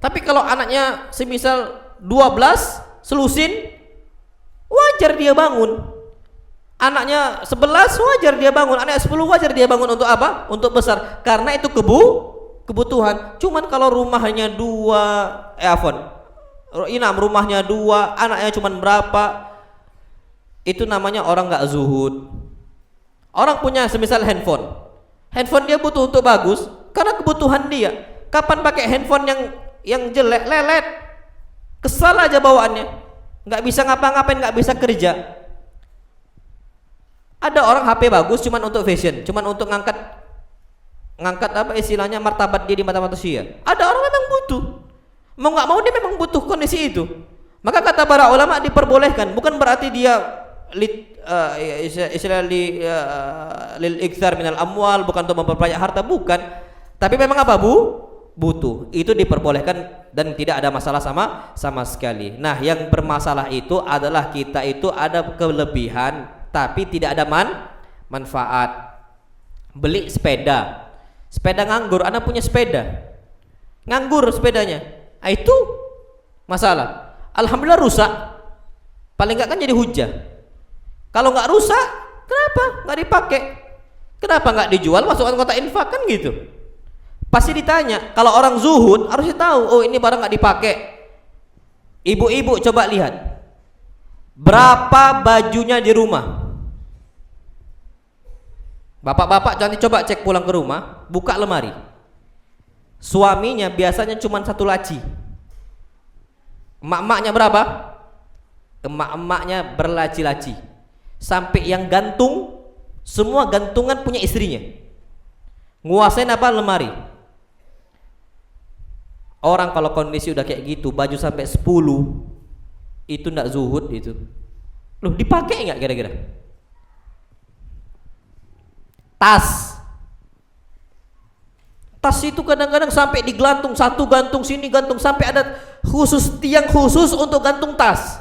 Tapi kalau anaknya semisal 12 selusin, wajar dia bangun. Anaknya 11 wajar dia bangun, anaknya 10 wajar dia bangun. Untuk apa? Untuk besar. Karena itu kebutuhan. Cuman kalau rumahnya 2, rumahnya 2, anaknya cuman berapa, itu namanya orang nggak zuhud. Orang punya semisal handphone dia butuh untuk bagus karena kebutuhan dia. Kapan pakai handphone yang jelek, lelet, kesal aja bawaannya, nggak bisa ngapa-ngapain, nggak bisa kerja. Ada orang HP bagus cuman untuk fashion, cuman untuk ngangkat apa istilahnya, martabat dia di mata manusia. Ada orang memang butuh, mau nggak mau dia memang butuh kondisi itu. Maka kata para ulama diperbolehkan, bukan berarti dia lil iktsar minal amwal, bukan untuk memperbanyak harta, bukan. Tapi memang apa, butuh. Itu diperbolehkan dan tidak ada masalah sama sekali. Nah, yang bermasalah itu adalah kita itu ada kelebihan tapi tidak ada manfaat. Beli sepeda nganggur, anak punya sepeda nganggur sepedanya, itu masalah. Alhamdulillah rusak, paling enggak kan jadi hujah. Kalau nggak rusak, kenapa nggak dipakai? Kenapa nggak dijual, masukkan kotak infak, kan gitu. Pasti ditanya. Kalau orang zuhud harusnya tahu, oh ini barang nggak dipakai. Ibu-ibu coba lihat berapa bajunya di rumah. Bapak-bapak nanti coba cek pulang ke rumah, buka lemari. Suaminya biasanya cuma 1 laci. Emak-emaknya berapa? Emak-emaknya berlaci-laci. Sampai yang gantung, semua gantungan punya istrinya. Nguasain apa? Lemari. Orang kalau kondisi udah kayak gitu, baju sampai 10, itu ndak zuhud itu. Loh, dipakai nggak kira-kira? Tas itu kadang-kadang sampai digelantung, satu gantung sini, gantung sampai ada khusus tiang khusus untuk gantung tas.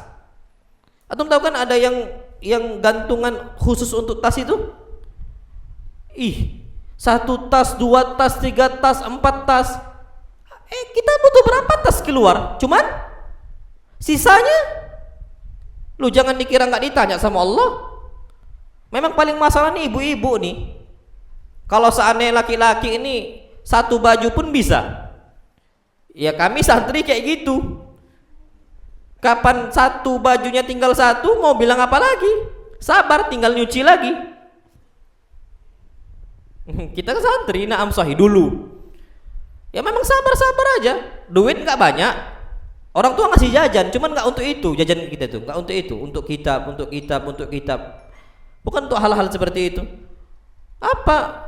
Atau tahu kan ada yang gantungan khusus untuk tas itu? 1 tas, 2 tas, 3 tas, 4 tas. Kita butuh berapa tas keluar? Cuman sisanya, lu jangan dikira nggak ditanya sama Allah. Memang paling masalah nih ibu-ibu nih. Kalau seandainya laki-laki ini 1 baju pun bisa. Ya kami santri kayak gitu. Kapan 1 bajunya tinggal 1, mau bilang apa lagi? Sabar, tinggal nyuci lagi. Kita kan santri, na'am sahih dulu. Ya memang sabar-sabar aja. Duit nggak banyak. Orang tua ngasih jajan, cuman nggak untuk itu. Jajan kita tuh nggak untuk itu, untuk kitab. Bukan untuk hal-hal seperti itu. Apa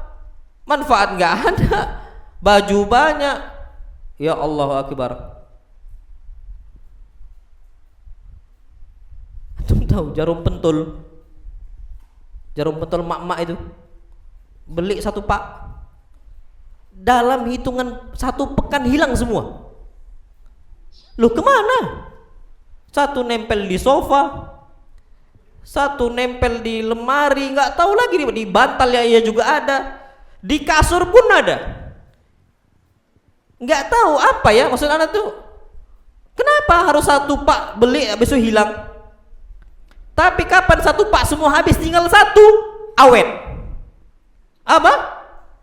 manfaat nggak ada? Baju banyak. Ya Allahu Akbar. Antum tahu jarum pentul mak-mak itu, beli 1 pak, dalam hitungan 1 pekan hilang semua. Loh, kemana? 1 nempel di sofa, 1 nempel di lemari, nggak tahu lagi di bantal ya juga ada, di kasur pun ada. Nggak tahu apa ya maksud anak tuh. Kenapa harus 1 pak beli habis itu hilang? Tapi kapan 1 pak semua habis, tinggal 1 awet. Apa?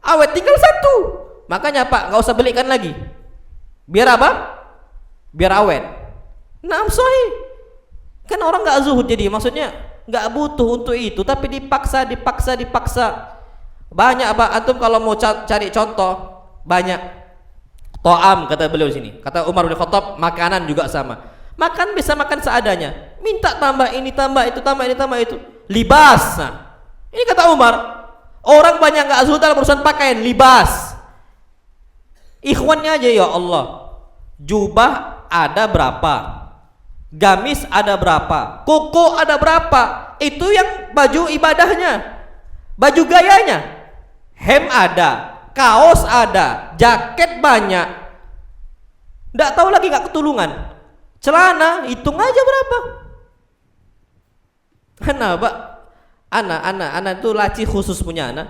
Awet tinggal 1. Makanya Pak, nggak usah belikan lagi. Biar apa? Biar awet. Nah, sahih. Kan orang nggak zuhud, jadi maksudnya nggak butuh untuk itu, tapi dipaksa. Banyak Pak, antum kalau mau cari contoh banyak. To'am kata beliau sini. Kata Umar bin Khattab, makanan juga sama. Makan bisa makan seadanya. Minta tambah ini, tambah itu, tambah ini, tambah itu. Libas. Nah, ini kata Umar, orang banyak nggak zuhud dalam urusan pakaian, libas. Ikhwannya aja, ya Allah, jubah ada berapa, gamis ada berapa, koko ada berapa, itu yang baju ibadahnya, baju gayanya. Hem ada, kaos ada, jaket banyak. Nggak tahu lagi nggak ketulungan. Celana hitung aja berapa. Anak itu laci khusus punya anak.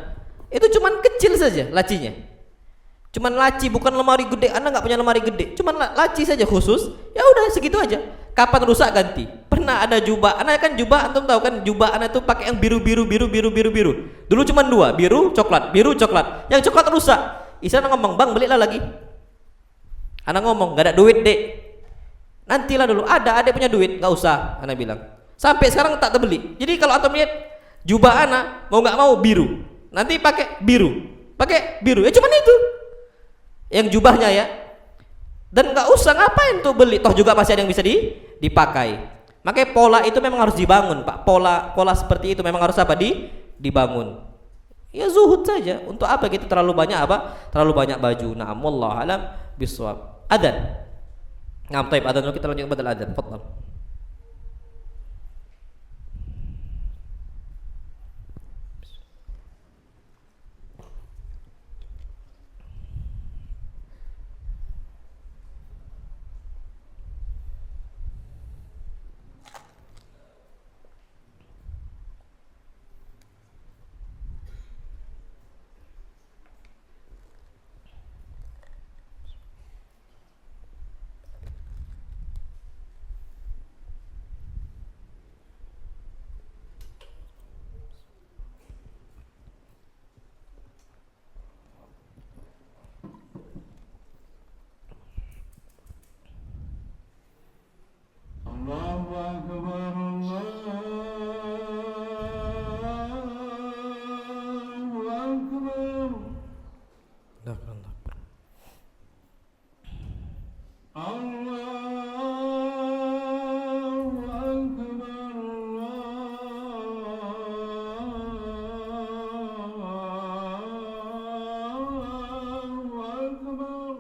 Itu cuman kecil saja lacinya. Cuman laci, bukan lemari gede. Anak nggak punya lemari gede, cuman laci saja khusus. Ya udah segitu aja. Kapan rusak ganti. Pernah ada jubah. Anak kan jubah, antum tahu kan jubah anak itu pakai yang biru. Dulu cuman dua, biru coklat. Yang coklat rusak. Istri ngomong, bang belilah lagi. Anak ngomong, nggak ada duit dek. Nantilah dulu. Ada, adek punya duit, nggak usah. Anak bilang. Sampai sekarang tak terbeli. Jadi kalau antum lihat jubah anak, mau nggak mau biru. Nanti pakai biru. Ya cuman itu. Yang jubahnya ya, dan nggak usah ngapain tuh beli, toh juga masih ada yang bisa dipakai. Makanya pola itu memang harus dibangun, Pak. Pola seperti itu memang harus dibangun. Ya zuhud saja. Untuk apa kita terlalu banyak baju? Na'am, wallahu alam bisawab. Adzan. Ngam, taib adzan dulu, kita lanjut badal adzan. Fadhal. Allahu Akbar, Allahu Akbar. Allahu Akbar, Allahu Akbar.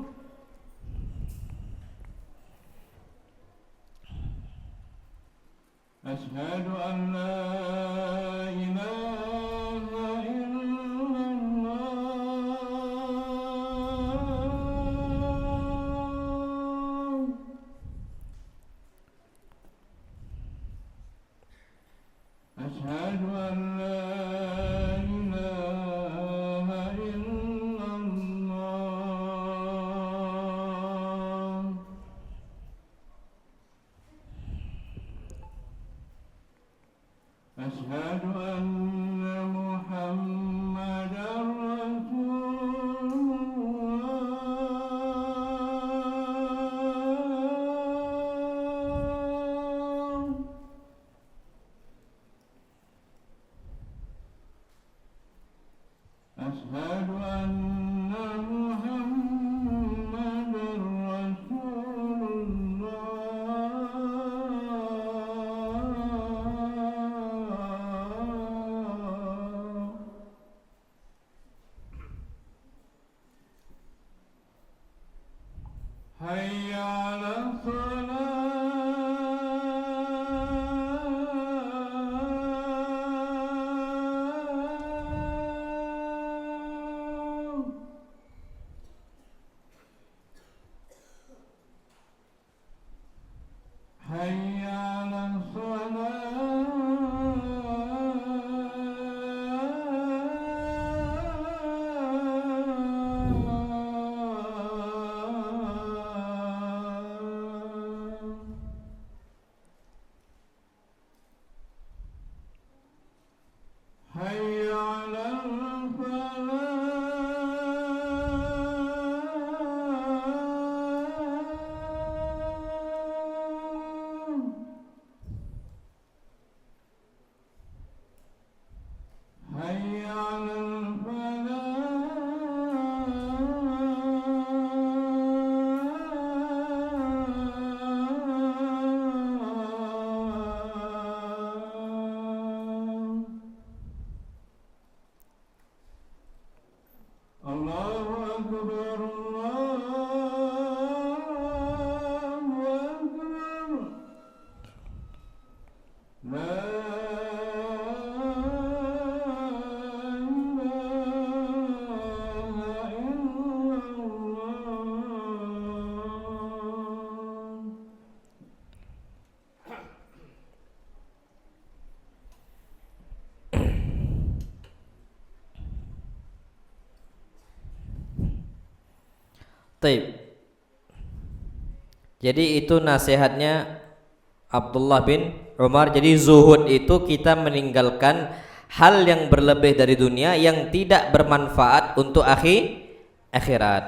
Asyhadu an la ilaha illallah. Asyhadu an la ilaha illallah. Asyhadu anna Muhammadar Rasulullah. Asyhadu anna Muhammadar Rasulullah. Hayya 'alas salah. Hayya 'alas salah. Hayya 'alal falah. Hayya 'alal falah. Taib. Jadi itu nasihatnya Abdullah bin Umar. Jadi zuhud itu kita meninggalkan hal yang berlebih dari dunia yang tidak bermanfaat untuk akhirat.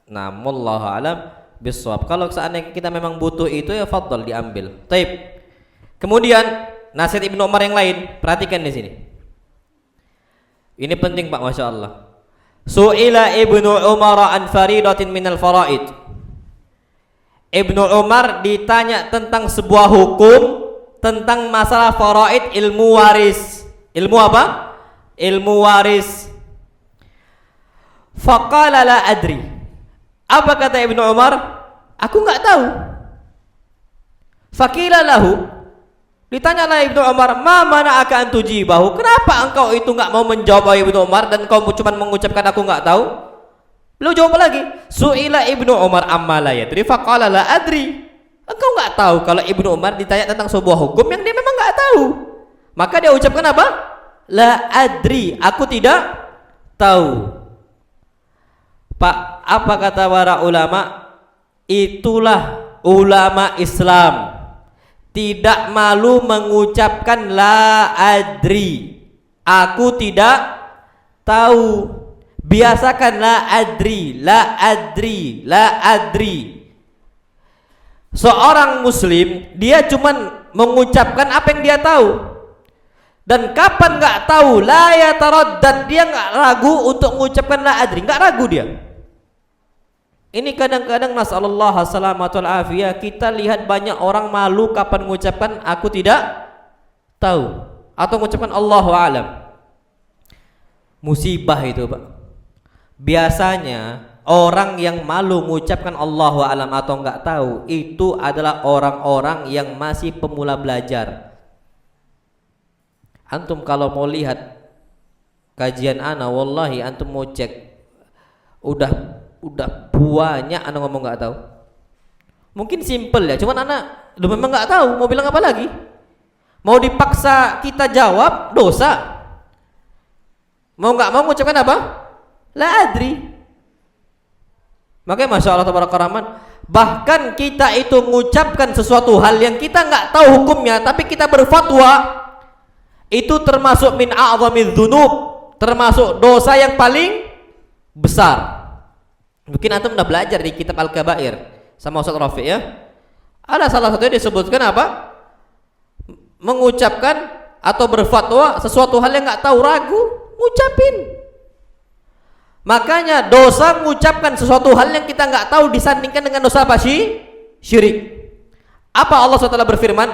Nah, wallahu alam bisawab. Kalau seandainya kita memang butuh itu ya fadhal diambil. Taib. Kemudian nasihat Ibnu Umar yang lain, perhatikan di sini. Ini penting Pak, Masya Allah. Su'ila Ibnu Umar an faridatin minal faraid. Ibnu Umar ditanya tentang sebuah hukum, tentang masalah faraid, ilmu waris. Ilmu apa? Ilmu waris. Faqala la adri. Apa kata Ibnu Umar? Aku enggak tahu. Faqila lahu. Ditanyalah Ibnu Umar, "Ma mana'aka an tujibahu?" Kenapa engkau itu enggak mau menjawab Ibnu Umar dan kau cuma mengucapkan aku enggak tahu? Beliau jawab lagi, "Su'ila Ibnu Umar amma la yadri faqala la adri." Engkau enggak tahu kalau Ibnu Umar ditanya tentang sebuah hukum yang dia memang enggak tahu. Maka dia ucapkan apa? La adri, aku tidak tahu. Pak, apa kata para ulama? Itulah ulama Islam. Tidak malu mengucapkan la adri, aku tidak tahu. Biasakan la adri, la adri, la adri. Seorang muslim dia cuman mengucapkan apa yang dia tahu. Dan kapan nggak tahu, la yataraddad, dia nggak ragu untuk mengucapkan la adri, nggak ragu dia. Ini kadang-kadang nasallallahu alaihi afiyah, kita lihat banyak orang malu kapan mengucapkan aku tidak tahu atau mengucapkan Allahu a'lam. Musibah itu, Pak. Biasanya orang yang malu mengucapkan Allahu a'lam atau enggak tahu itu adalah orang-orang yang masih pemula belajar. Antum kalau mau lihat kajian ana, wallahi antum mau cek udah banyak anak ngomong nggak tahu. Mungkin simple ya, cuman anak memang nggak tahu mau bilang apa lagi. Mau dipaksa kita jawab dosa. Mau nggak mau mengucapkan apa? La adri. Makanya masya Allah tabaraka rahman. Bahkan kita itu mengucapkan sesuatu hal yang kita nggak tahu hukumnya, tapi kita berfatwa, itu termasuk min a'zamiz dzunub, termasuk dosa yang paling besar. Mungkin antum udah belajar di kitab Al-Kabair sama Ustaz Rafi ya. Ada salah satunya disebutkan apa? Mengucapkan atau berfatwa sesuatu hal yang nggak tahu, ragu, ngucapin. Makanya dosa mengucapkan sesuatu hal yang kita nggak tahu disandingkan dengan dosa apa sih? Syirik. Apa Allah SWT berfirman?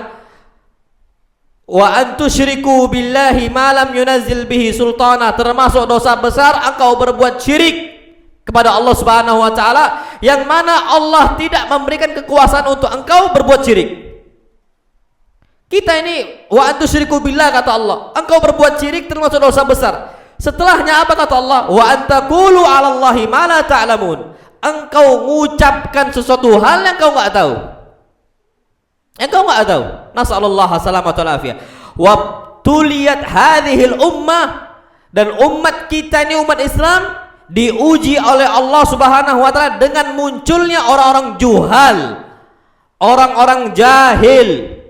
Wa antusyriku billahi ma lam yunazzil bihi sultana. Termasuk dosa besar engkau berbuat syirik kepada Allah Subhanahu wa taala yang mana Allah tidak memberikan kekuasaan untuk engkau berbuat syirik. Kita ini wa antusyriku billah kata Allah, engkau berbuat syirik termasuk dosa besar. Setelahnya apa kata Allah? Wa antaqulu 'alallahi ma la ta'lamun. Engkau mengucapkan sesuatu hal yang engkau enggak tahu. Engkau enggak tahu. Nasallallahu salamatu wal afiyah. Wa tuliyat hadhil ummah, dan umat kita ini umat Islam diuji oleh Allah Subhanahu wa taala dengan munculnya orang-orang juhal, orang-orang jahil.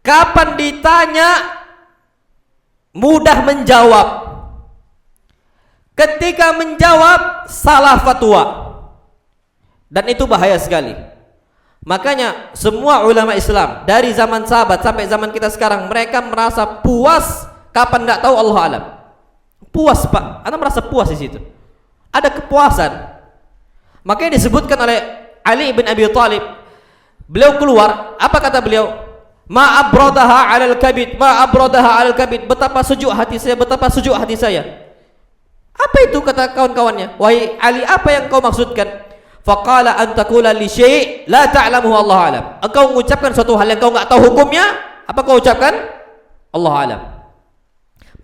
Kapan ditanya mudah menjawab, ketika menjawab salah fatwa, dan itu bahaya sekali. Makanya semua ulama Islam dari zaman sahabat sampai zaman kita sekarang, mereka merasa puas kapan nggak tahu Allah alam. Puas, Pak. Anda merasa puas di situ. Ada kepuasan. Makanya disebutkan oleh Ali bin Abi Thalib. Beliau keluar, apa kata beliau? Ma abradaha 'alal kabid, ma abradaha 'alal kabid. Betapa sejuk hati saya, betapa sejuk hati saya. Apa itu kata kawan-kawannya? Wahai Ali, apa yang kau maksudkan? Faqala an taqula li syai' la ta'lamuhu Allah alam. Engkau mengucapkan suatu hal yang kau enggak tahu hukumnya, apa kau ucapkan? Allah alam.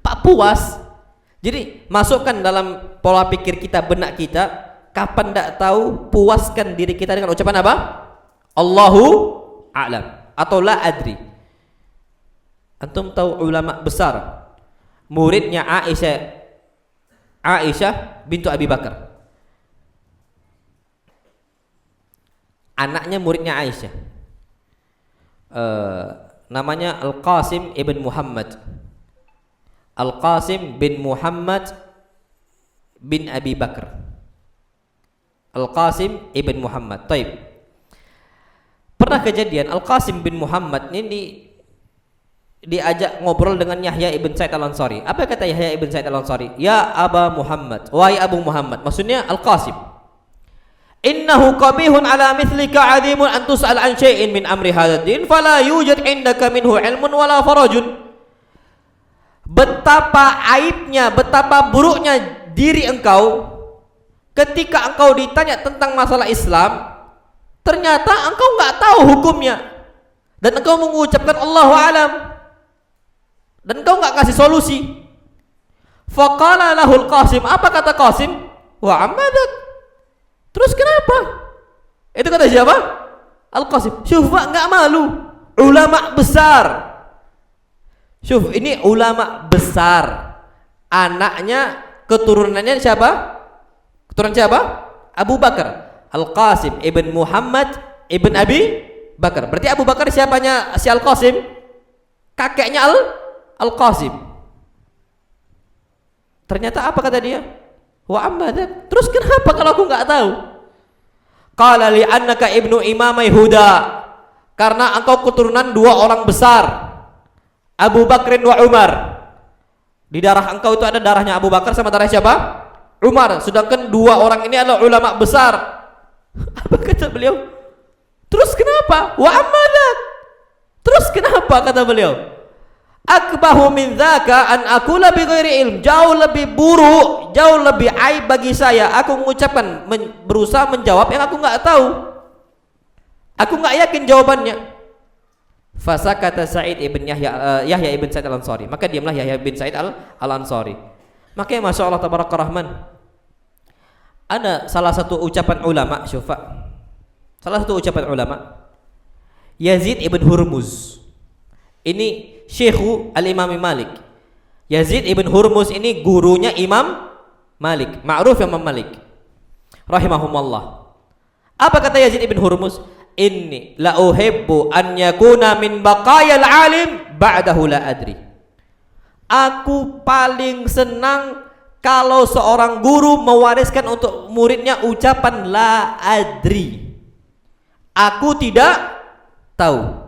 Pak, puas. Jadi masukkan dalam pola pikir kita, benak kita, kapan tidak tahu, puaskan diri kita dengan ucapan apa? Allahu a'lam atau la adri. Antum tahu ulama besar, muridnya Aisyah bintu Abi Bakar. anaknya muridnya Aisyah. Namanya Al-Qasim ibn Muhammad. Al-Qasim bin Muhammad bin Abi Bakar. Al-Qasim ibn Muhammad. Taib. Pernah kejadian Al-Qasim bin Muhammad ini diajak ngobrol dengan Yahya ibn Sa'id Al-Ansari. Apa kata Yahya ibn Sa'id Al-Ansari? Ya Aba Muhammad, wahai Abu Muhammad. Maksudnya Al-Qasim. Innahu qabihun ala mithlika azimun an tus'al an syai'in min amri hadzal din fala yujad indaka minhu ilmun wala farajun. Betapa aibnya, betapa buruknya diri engkau ketika engkau ditanya tentang masalah Islam, ternyata engkau enggak tahu hukumnya dan engkau mengucapkan Allahu alam dan engkau enggak kasih solusi. Faqala lahul Qasim, apa kata Qasim? Wa ammadak. Terus kenapa? Itu kata siapa? Al-Qasim. Syuf, enggak malu. Ulama besar. Syuf, ini ulama besar. Anaknya, keturunannya siapa? Keturunan siapa? Abu Bakar. Al-Qasim ibn Muhammad ibn Abi Bakar. Berarti Abu Bakar siapanya si Al-Qasim? Kakeknya Al-Qasim. Ternyata apa kata dia? Wa ammadak. Terus kenapa kalau aku enggak tahu? Qala li annaka ibnu imamai huda. Karena engkau keturunan dua orang besar, Abu Bakrin wa Umar. Di darah engkau itu ada darahnya Abu Bakar sama darah siapa? Umar. Sedangkan dua orang ini adalah ulama besar. Apa kata beliau? Terus kenapa? Wa ammadak. Terus kenapa kata beliau? Akbahu min dzaka an aqula bi ghairi ilm. Jauh lebih buruk, jauh lebih aib bagi saya aku mengucapkan, berusaha menjawab yang aku enggak tahu. Aku enggak yakin jawabannya. Fasakata Sa'id ibn Yahya ibn Sa'id Al-Ansari. Maka diamlah Yahya ibn Sa'id Al-Ansari. Makanya Masya Allah Tabaraka Rahman, ada salah satu ucapan ulama, syufa. Salah satu ucapan ulama, Yazid ibn Hurmuz. Ini Syekhu Al-Imam Malik. Yazid ibn Hurmuz ini gurunya Imam Malik, ma'ruf Imam Malik rahimahumullah. Apa kata Yazid ibn Hurmuz? Inni la uhibbu an yakuna min baqayal alim ba'dahu la adri. Aku paling senang kalau seorang guru mewariskan untuk muridnya ucapan la adri. Aku tidak tahu.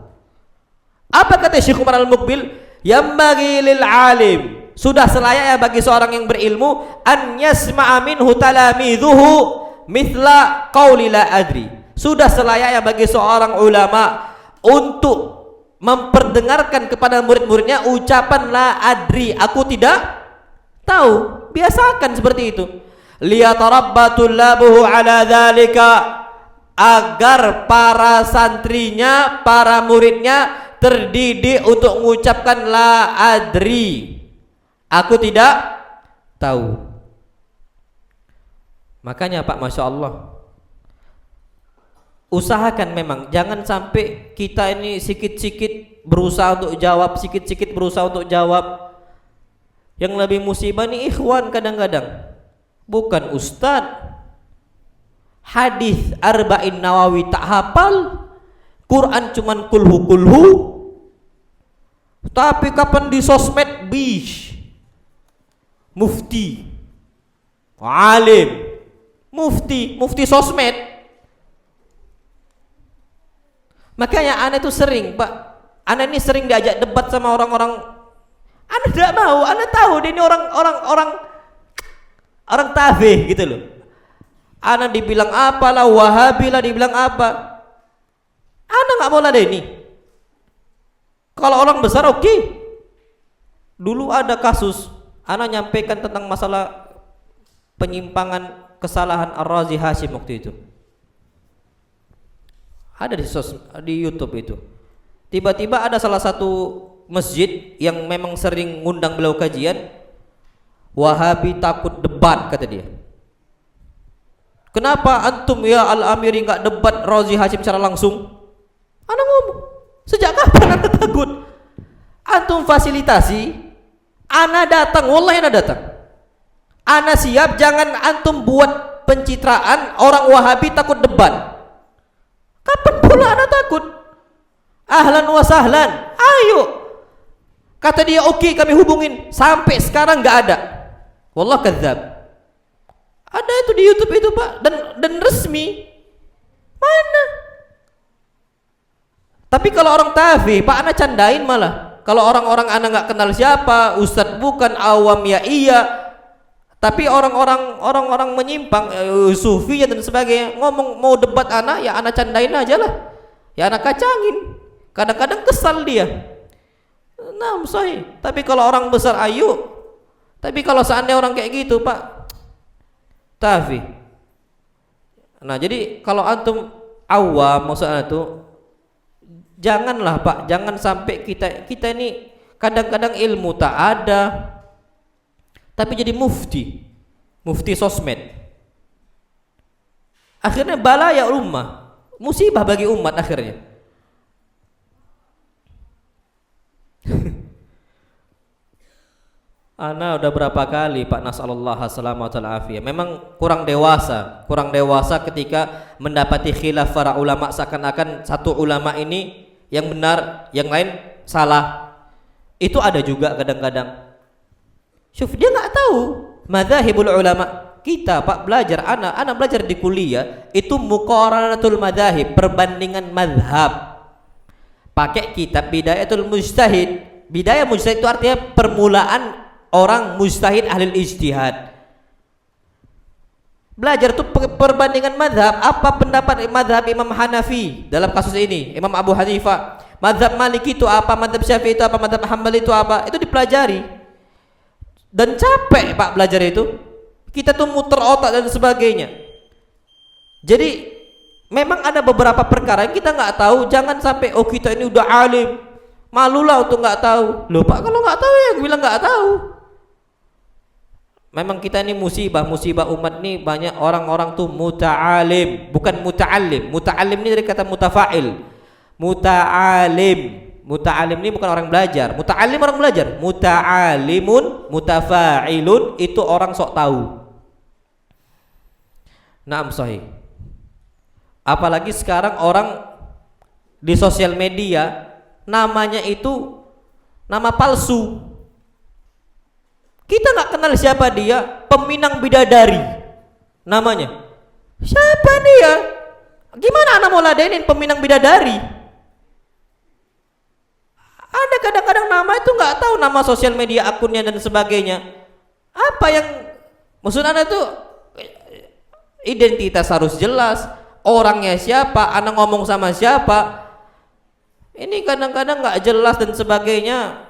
Apa kata Syekh Umar Al-Muqbil? Yambaghi lil alim, sudah selayaknya bagi seorang yang berilmu, an yasma'a minhu talamidhuhu mithla qauli la adri. Sudah selayaknya bagi seorang ulama untuk memperdengarkan kepada murid-muridnya ucapan la adri, aku tidak tahu. Biasakan seperti itu. Liyatarabbatul labuhu ala dzalika, agar para santrinya, para muridnya terdidik untuk mengucapkan la adri, aku tidak tahu. Makanya Pak, Masya Allah, usahakan memang jangan sampai kita ini sikit-sikit berusaha untuk jawab, sikit-sikit berusaha untuk jawab. Yang lebih musibah nih ikhwan, kadang-kadang bukan ustadz, hadis arba'in Nawawi tak hafal, Quran cuman kulhu, tapi kapan di sosmed bish, mufti, alim, mufti sosmed. Makanya ana itu sering, Pak, ana ini sering diajak debat sama orang-orang. Ana tidak mau, ana tahu dia ini orang tabeh gitu loh. Ana dibilang apalah, Wahabi lah dibilang apa, ana nggak mau ladeni. Kalau orang besar oke. Dulu ada kasus, ana nyampaikan tentang masalah penyimpangan kesalahan Ar-Razi Hashim waktu itu. Ada di YouTube itu. Tiba-tiba ada salah satu masjid yang memang sering ngundang beliau kajian, Wahabi takut debat kata dia. Kenapa antum ya Al-Amiri enggak debat Razi Hashim secara langsung? Ana ngomong, sejak kapan ana takut? Antum fasilitasi, ana datang, wallahi ana datang. Ana siap, jangan antum buat pencitraan orang Wahabi takut debat. Kapan pula anak takut? Ahlan wa sahlan, ayo. Kata dia oke, kami hubungin. Sampai sekarang nggak ada. Wallah kadzab. Ada itu di YouTube itu Pak, dan resmi. Mana? Tapi kalau orang tafi, Pak anak candain malah. Kalau orang-orang anak nggak kenal siapa, ustadz bukan, awam ya iya. Tapi orang-orang menyimpang, sufi dan sebagainya, ngomong mau debat anak, ya anak candain aja lah. Ya anak kacangin. Kadang-kadang kesal dia. Nah, sahih. Tapi kalau orang besar ayo. Tapi kalau seandainya orang kayak gitu, Pak, tafi. Nah, jadi kalau antum awam maksudnya itu, janganlah Pak, jangan sampai kita ini kadang-kadang ilmu tak ada, tapi jadi mufti sosmed. Akhirnya balaya ummah, musibah bagi umat akhirnya. Ana udah berapa kali Pak, nasallallahu salamata wal afiyah. Memang kurang dewasa ketika mendapati khilaf para ulama, seakan-akan satu ulama ini yang benar, yang lain salah. Itu ada juga kadang-kadang. Syuf, dia nggak tahu madzhabul ulama. Kita Pak belajar, anak belajar di kuliah itu muqaranatul madzahib, perbandingan mazhab. Pakai kitab Bidayatul Mujtahid. Bidayah Mujtahid itu artinya permulaan orang mujtahid ahli ijtihad. Belajar tuh perbandingan mazhab. Apa pendapat mazhab Imam Hanafi dalam kasus ini, Imam Abu Hanifah. Mazhab Maliki itu apa, mazhab Syafi'i itu apa, mazhab Hambali itu apa. Itu dipelajari. Dan capek Pak belajar itu. Kita tuh muter otak dan sebagainya. Jadi memang ada beberapa perkara yang kita nggak tahu. Jangan sampai oh kita ini udah alim, malulah untuk nggak tahu. Loh Pak, kalau nggak tahu ya bilang nggak tahu. Memang kita ini musibah umat ini, banyak orang-orang tuh muta'alim, bukan muta'allim. Muta'allim ini dari kata mutafa'il. Muta'alim ini bukan orang belajar. Muta'allim orang belajar. Muta'alimun, mutafa'ilun itu orang sok tahu. Naam sahih. Apalagi sekarang orang di sosial media namanya itu nama palsu. Kita nggak kenal siapa dia, peminang bidadari namanya. Siapa dia? Gimana anak mau ladenin peminang bidadari? Ada kadang-kadang nama itu nggak tahu nama sosial media akunnya dan sebagainya. Apa yang maksud anak itu identitas harus jelas, orangnya siapa, anak ngomong sama siapa. Ini kadang-kadang nggak jelas dan sebagainya.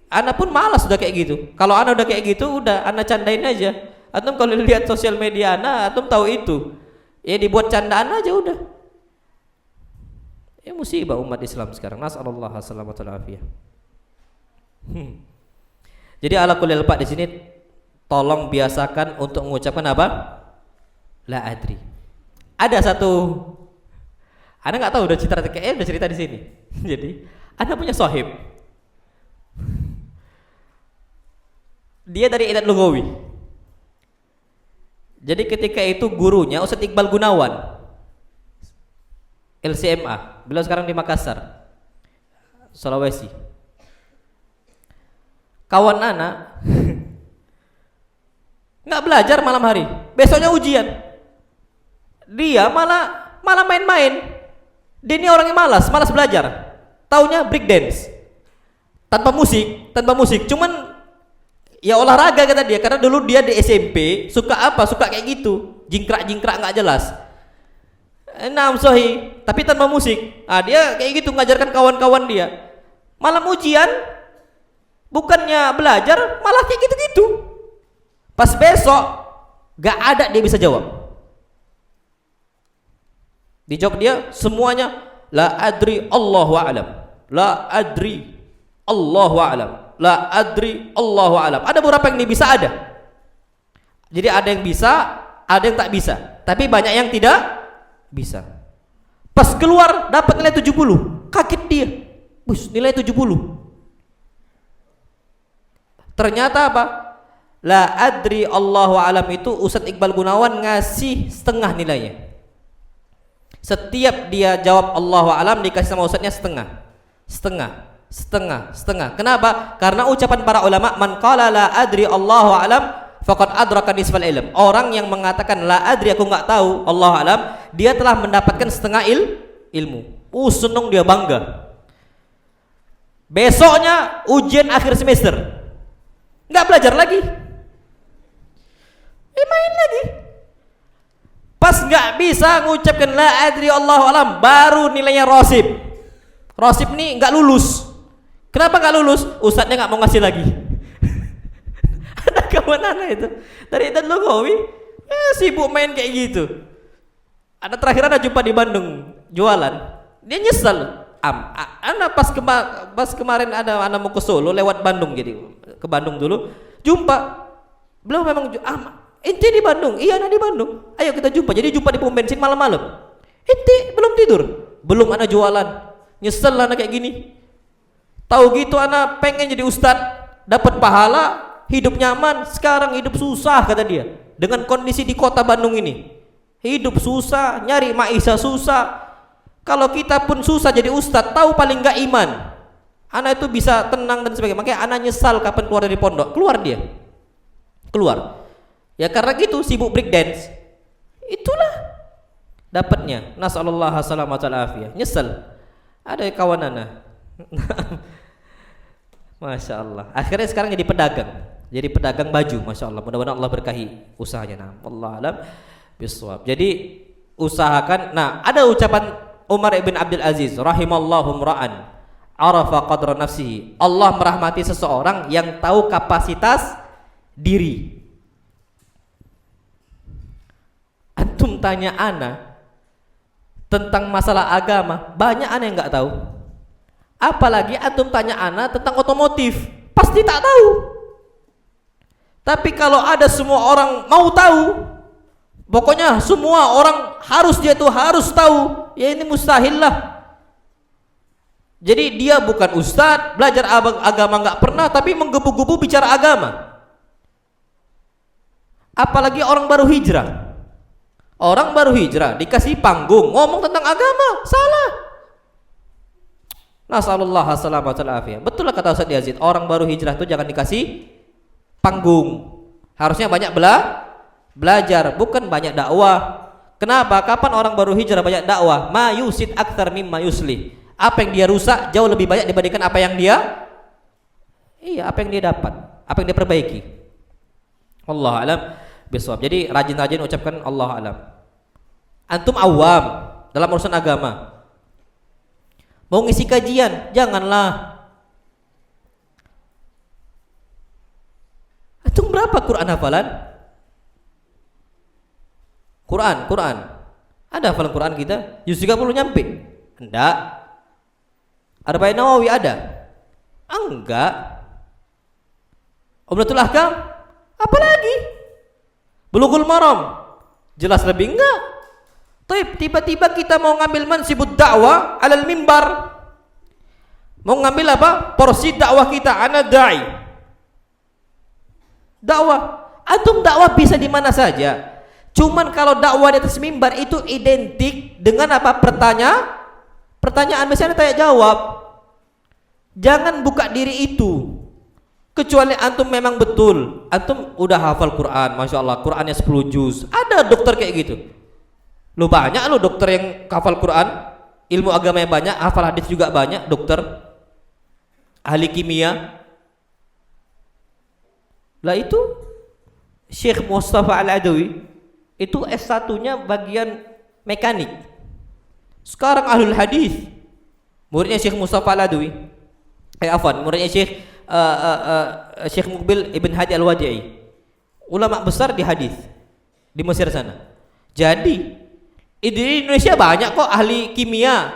Anak pun malas udah kayak gitu. Kalau anak udah kayak gitu, udah anak candain aja. Antum kalau lihat sosial media anak, antum tahu itu. Ya dibuat candaan aja udah. Ya musibah umat Islam sekarang. Nasallallahu salamata wal afiyah. Jadi ala kulli Pak di sini tolong biasakan untuk mengucapkan apa? La adri. Ada satu, anak nggak tahu udah cerita di sini. Jadi anak punya sahib. Dia dari Idat Lugawi. Jadi ketika itu gurunya Ustadz Iqbal Gunawan, LCMA. Beliau sekarang di Makassar, Sulawesi. Kawan anak nggak belajar malam hari, besoknya ujian. Dia malah main-main. Dia ini orangnya malas belajar. Taunya break dance tanpa musik. Cuman ya olahraga kata dia, karena dulu dia di SMP suka kayak gitu, jingkrak nggak jelas. Naam sahih, tapi tanpa musik. Dia kayak gitu ngajarkan kawan-kawan dia. Malam ujian bukannya belajar, malah kayak gitu-gitu. Pas besok gak ada dia bisa jawab. Dijawab dia semuanya la adri Allahu a'lam. La adri Allahu a'lam. La adri Allahu a'lam. Ada beberapa yang dia bisa ada. Jadi ada yang bisa, ada yang tak bisa. Tapi banyak yang tidak bisa. Pas keluar dapat nilai 70, kaget dia. Bus, nilai 70. Ternyata apa? La adri Allahu a'lam itu Ustadz Iqbal Gunawan ngasih setengah nilainya. Setiap dia jawab Allahu alam dikasih sama ustadznya setengah. Kenapa? Karena ucapan para ulama, man qala la adri Allahu alam faqad adraka nisfal ilm. Orang yang mengatakan la adri, aku enggak tahu, Allahu alam, dia telah mendapatkan setengah ilmu. Seneng dia, bangga. Besoknya ujian akhir semester, enggak belajar lagi. Main lagi. Pas enggak bisa mengucapkan la adri Allahu alam, baru nilainya rosib. Rosib nih enggak lulus. Kenapa nggak lulus? Ustadznya nggak mau ngasih lagi. Ada kawan anak itu dari Lugawi, sibuk main kayak gitu. Ada terakhir ada jumpa di Bandung jualan, dia nyesal. Anak pas kemarin ada anak mau ke Solo lewat Bandung, jadi ke Bandung dulu jumpa. Belum memang inti di Bandung, iya anak di Bandung. Ayo kita jumpa. Jadi jumpa di pom bensin malam-malam. Inti belum tidur, belum anak jualan. Nyesel anak kayak gini. Tahu gitu anak pengen jadi ustadz, dapat pahala, hidup nyaman. Sekarang hidup susah kata dia. Dengan kondisi di kota Bandung ini, hidup susah, nyari maisha susah. Kalau kita pun susah jadi ustadz, tahu paling enggak iman. Anak itu bisa tenang dan sebagainya. Makanya anak nyesal kapan keluar dari pondok. Keluar dia, keluar. Ya karena gitu sibuk break dance. Itulah dapatnya. Nasallallahu salamatan afiyah. Nyesal. Ada kawan anak. Masya Allah. Akhirnya sekarang jadi pedagang baju. Masya Allah. Mudah-mudahan Allah berkahi usahanya. Nah, Allah alam bisawab. Jadi usahakan. Nah, ada ucapan Umar ibn Abdul Aziz, rahimallahu mra'an arafa qadra nafsihi. Allah merahmati seseorang yang tahu kapasitas diri. Antum tanya ana tentang masalah agama, banyak ana yang enggak tahu. Apalagi antum tanya ana tentang otomotif, pasti tak tahu. Tapi kalau ada semua orang mau tahu, pokoknya semua orang dia harus tahu, ya ini mustahil lah. Jadi dia bukan ustadz, belajar agama enggak pernah, tapi menggebu-gebu bicara agama. Apalagi orang baru hijrah. Orang baru hijrah dikasih panggung ngomong tentang agama, salah. Nasallallahu salamatan afiyah. Betul lah kata Ustaz Yazid, orang baru hijrah itu jangan dikasih panggung. Harusnya banyak belajar, bukan banyak dakwah. Kenapa? Kapan orang baru hijrah banyak dakwah? Ma yusid aktsar mimma yuslih. Apa yang dia rusak jauh lebih banyak dibandingkan apa yang dia apa yang dia dapat, apa yang dia perbaiki. Allah alam bisawab. Jadi rajin-rajin ucapkan Allah alam. Antum awam dalam urusan agama. Mau ngisi kajian, janganlah. Antum berapa Quran hafalan? Quran. Ada hafalan Quran kita? Juz 30 nyampe? Enggak. Arba'in Nawawi ada? Enggak. Umdatul Ahkam? Apalagi? Bulughul Maram? Jelas lebih enggak. Tiba-tiba kita mau ngambil mansibud dakwah alal mimbar. Mau ngambil apa? Porsi dakwah kita, ana da'i. Dakwah. Antum dakwah bisa di mana saja. Cuman kalau dakwah di atas mimbar itu identik dengan apa? Pertanyaan misalnya tanya jawab. Jangan buka diri itu. Kecuali antum memang betul. Antum udah hafal Quran, Masya Allah, Qurannya 10 juz. Ada dokter kayak gitu. Lu banyak lu dokter yang hafal Quran, ilmu agamanya banyak, hafal hadis juga banyak, dokter, ahli kimia. Lah itu Syekh Mustafa Al-Adawi itu S1-nya bagian mekanik. Sekarang ahlul hadis. Muridnya Syekh Mustafa Al-Adawi. Muridnya Syekh Muqbil Ibn Hadi Al-Wadi'i. Ulama besar di hadis di Mesir sana. Jadi di Indonesia banyak kok ahli kimia,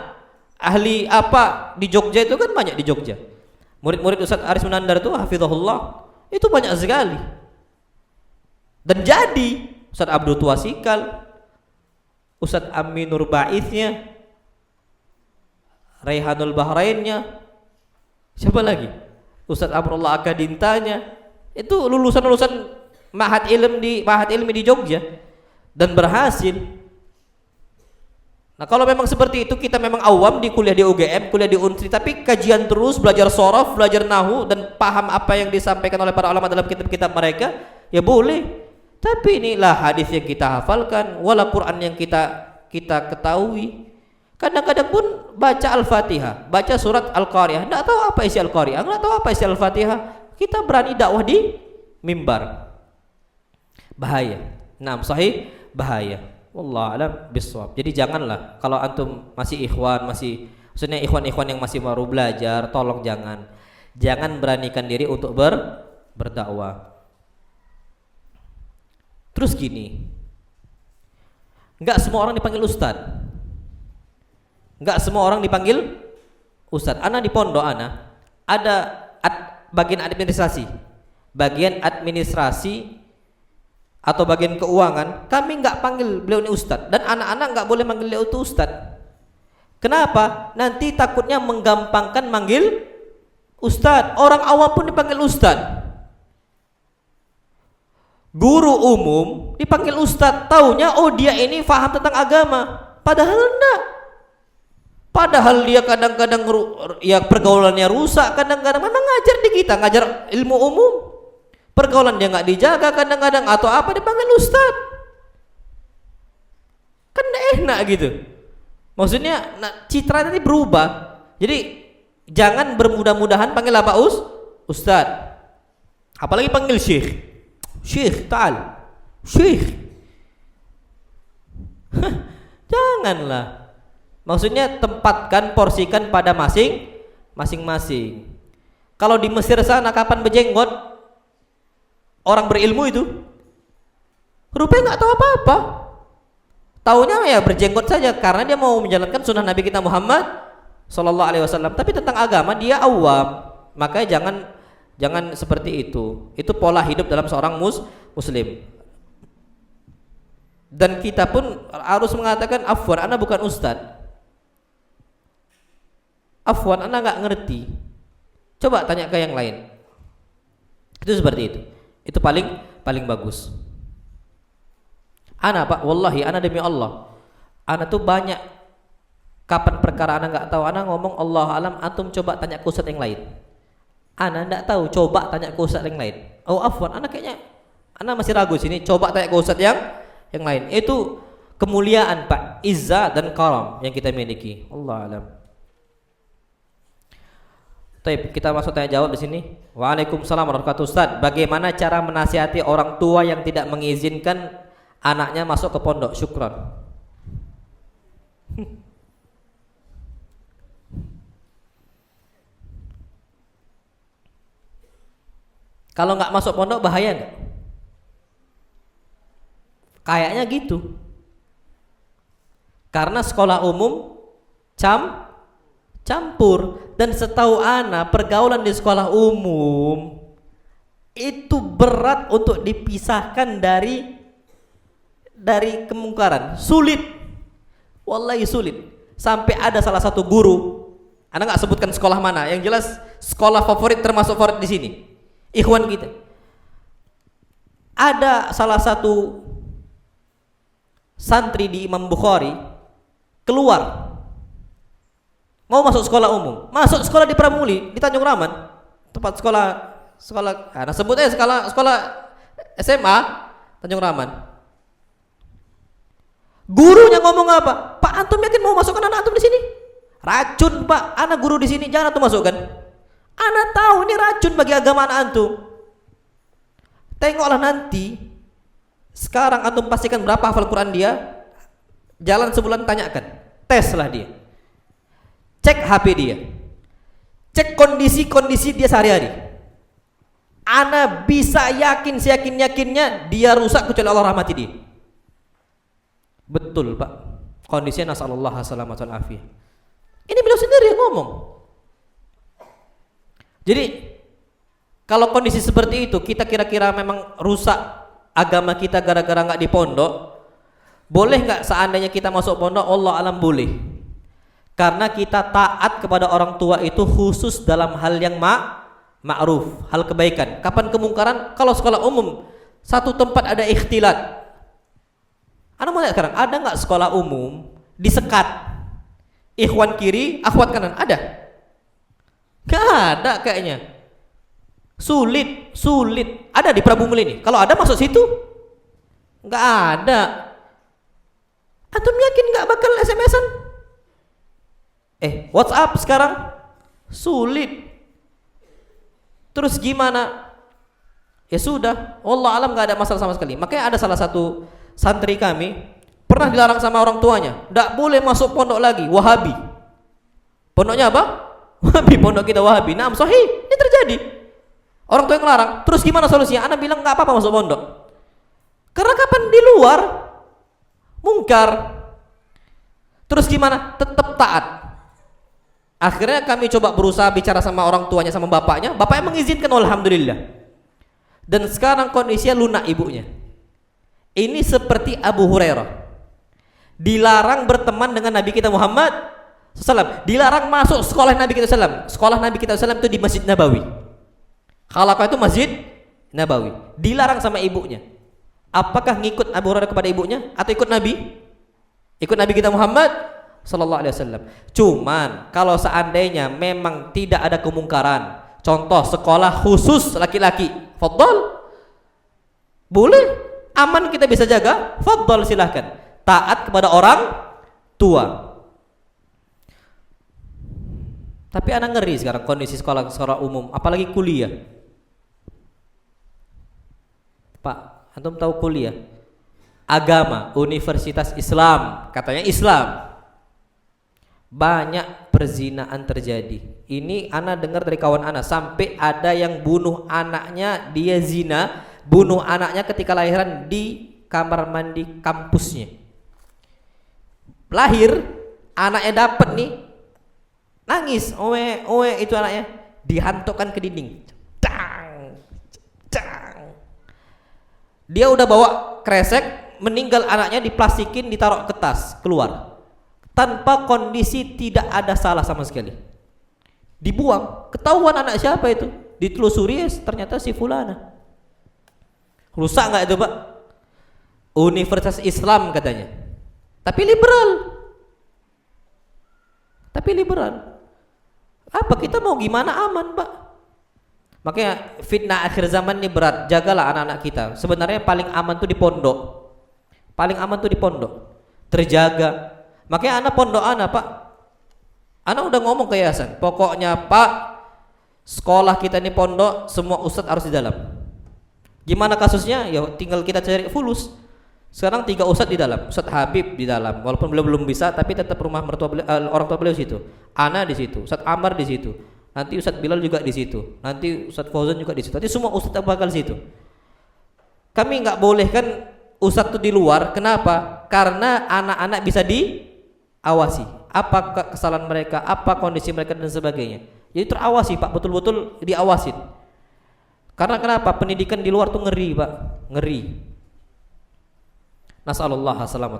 ahli apa di Jogja itu kan banyak di Jogja. Murid-murid Ustaz Aris Munandar itu hafizahullah itu banyak sekali. Dan jadi Ustaz Abdul Tuasikal, Ustaz Aminur Baisnya, Raihanul Bahrainnya, siapa lagi? Ustaz Amrullah Akadintanya, itu lulusan-lulusan Mahat Ilmi di Jogja dan berhasil. Nah kalau memang seperti itu, kita memang awam di kuliah di UGM, kuliah di Unsri, tapi kajian terus, belajar sorof, belajar nahu, dan paham apa yang disampaikan oleh para ulama dalam kitab-kitab mereka, ya boleh. Tapi inilah hadis yang kita hafalkan, wala Quran yang kita ketahui. Kadang-kadang pun baca Al-Fatihah, baca surat Al-Qariyah, enggak tahu apa isi Al-Qariyah, enggak tahu apa isi Al-Fatihah. Kita berani dakwah di mimbar. Bahaya. Nah, sahih bahaya. Wallahu alam bisawab. Jadi janganlah kalau antum masih ikhwan, maksudnya ikhwan-ikhwan yang masih baru belajar, tolong jangan beranikan diri untuk berdakwah. Terus gini, enggak semua orang dipanggil ustad. Enggak semua orang dipanggil ustad. Ana di pondok ana ada bagian administrasi. Bagian administrasi atau bagian keuangan, kami enggak panggil beliau ini ustad, dan anak-anak enggak boleh manggil beliau itu ustad. Kenapa? Nanti takutnya menggampangkan manggil ustad. Orang awam pun dipanggil ustad. Guru umum dipanggil ustad, taunya oh dia ini faham tentang agama, padahal enggak. Padahal dia kadang-kadang ya pergaulannya rusak, kadang-kadang memang ngajar di kita, ngajar ilmu umum. Pergaulan dia nggak dijaga kadang-kadang atau apa, dipanggil ustad. Kan enak gitu. Maksudnya citra nanti berubah. Jadi jangan bermudah-mudahan panggil apa ustad. Apalagi panggil syekh ta'al. Syekh. Janganlah. Maksudnya tempatkan, porsikan pada masing-masing. Kalau di Mesir sana kapan berjenggot orang berilmu itu, rupanya nggak tahu apa-apa. Taunya ya berjenggot saja karena dia mau menjalankan sunnah Nabi kita Muhammad Sallallahu Alaihi Wasallam. Tapi tentang agama dia awam. Makanya jangan seperti itu. Itu pola hidup dalam seorang muslim. Dan kita pun harus mengatakan afwan, ana bukan ustad. Afwan, ana nggak ngerti. Coba tanya ke yang lain. Itu seperti itu. Itu paling bagus. Ana Pak, wallahi ana demi Allah, ana tuh banyak kapan perkara ana nggak tahu, ana ngomong Allah alam, antum coba tanya ke ustaz yang lain. Ana nggak tahu, coba tanya ke ustaz yang lain. Oh afwan, ana kayaknya ana masih ragu sini, coba tanya ke ustaz yang lain. Itu kemuliaan Pak, izzah dan karam yang kita miliki. Allah alam. Baik, kita masuk tanya jawab di sini. Waalaikumsalam warahmatullahi wabarakatuh. Ustaz, bagaimana cara menasihati orang tua yang tidak mengizinkan anaknya masuk ke pondok? Syukran. Kalau nggak masuk pondok bahaya nggak? Kayaknya gitu. Karena sekolah umum campur. Dan setahu ana pergaulan di sekolah umum itu berat untuk dipisahkan dari kemungkaran. Sulit. Wallahi sulit. Sampai ada salah satu guru, ana nggak sebutkan sekolah mana, yang jelas sekolah favorit termasuk favorit di sini. Ikhwan kita. Ada salah satu santri di Imam Bukhari keluar mau masuk sekolah umum, masuk sekolah di Pramuli di Tanjung Raman, tempat sekolah, nah sebut aja sekolah SMA Tanjung Raman. Gurunya ngomong apa? Pak, antum yakin mau masukkan anak antum di sini? Racun Pak, anak guru di sini, jangan antum masukkan. Anak tahu ini racun bagi agama anak antum. Tengoklah nanti. Sekarang antum pastikan berapa hafal Quran dia. Jalan sebulan tanyakan, teslah dia. Cek HP dia, cek kondisi dia sehari-hari. Ana bisa yakin, seyakin-yakinnya dia rusak kecuali Allah rahmati dia. Betul Pak, kondisinya nasallallahu alaihi afiyah. Ini beliau sendiri yang ngomong. Jadi kalau kondisi seperti itu, kita kira-kira memang rusak agama kita gara-gara nggak di pondok, boleh nggak seandainya kita masuk pondok? Allah alam boleh. Karena kita taat kepada orang tua itu khusus dalam hal yang ma'ruf, hal kebaikan. Kapan kemungkaran? Kalau sekolah umum satu tempat ada ikhtilat. Anda mau lihat sekarang, ada nggak sekolah umum disekat. Ikhwan kiri, akhwat kanan, ada? Gak ada kayaknya. Sulit. Ada di Prabu Muli ini? Kalau ada masuk situ? Gak ada. Antum yakin gak bakal SMS-an? WhatsApp sekarang sulit. Terus gimana? Ya sudah, wallah alam gak ada masalah sama sekali. Makanya ada salah satu santri kami pernah dilarang sama orang tuanya, nggak boleh masuk pondok lagi, Wahabi. Pondoknya apa? Wahabi, pondok kita Wahabi. Nah, sahih, ini terjadi. Orang tua yang ngelarang. Terus gimana solusinya? Anak bilang nggak apa-apa masuk pondok. Karena kapan di luar mungkar. Terus gimana? Tetap taat. Akhirnya kami coba berusaha bicara sama orang tuanya, sama bapaknya. Bapaknya mengizinkan, alhamdulillah. Dan sekarang kondisinya lunak ibunya. Ini seperti Abu Hurairah. Dilarang berteman dengan Nabi kita Muhammad SAW. Dilarang masuk sekolah Nabi kita SAW. Sekolah Nabi kita SAW itu di Masjid Nabawi. Khalaqah itu Masjid Nabawi. Dilarang sama ibunya. Apakah ngikut Abu Hurairah kepada ibunya atau ikut Nabi? Ikut Nabi kita Muhammad SAW. Cuman kalau seandainya memang tidak ada kemungkaran, contoh sekolah khusus laki-laki, fadhal, boleh, aman, kita bisa jaga, fadhal, silahkan. Taat kepada orang tua. Tapi anak ngeri sekarang kondisi sekolah umum, apalagi kuliah. Pak, antum tahu kuliah? Agama, Universitas Islam, katanya Islam. Banyak perzinaan terjadi. Ini ana dengar dari kawan ana, sampai ada yang bunuh anaknya, dia zina, bunuh anaknya ketika lahiran di kamar mandi kampusnya. Lahir, anaknya dapat nih, nangis, oe itu anaknya, dihantukkan ke dinding. Dang. Dia udah bawa kresek, meninggal anaknya, diplastikin, ditaruh ke tas, keluar. Tanpa kondisi, tidak ada salah sama sekali. Dibuang, ketahuan anak siapa itu, ditelusuri, ternyata si fulana. Rusak nggak itu, Pak? Universitas Islam katanya. Tapi liberal. Apa kita mau gimana, aman, Pak? Makanya fitnah akhir zaman ini berat. Jagalah anak-anak kita. Sebenarnya paling aman tuh di pondok. Terjaga. Makanya anak pondok Pak. Anak udah ngomong ke yayasan, pokoknya Pak, sekolah kita ini pondok, semua ustadz harus di dalam. Gimana kasusnya? Ya tinggal kita cari fulus. Sekarang 3 ustadz di dalam, Ustadz Habib di dalam, walaupun belum bisa, tapi tetap rumah mertua beliau, orang tua beliau di situ. Ana di situ, Ustadz Amar di situ, nanti Ustadz Bilal juga di situ, nanti Ustadz Fauzan juga di situ. Nanti semua ustadz bakal di situ. Kami nggak boleh kan ustadz itu di luar. Kenapa? Karena anak-anak bisa diawasi. Apa kesalahan mereka, apa kondisi mereka dan sebagainya. Jadi terawasi, Pak, betul-betul diawasin. Karena kenapa? Pendidikan di luar tuh ngeri, Pak, ngeri. Nasallallahu alaihi wasallam.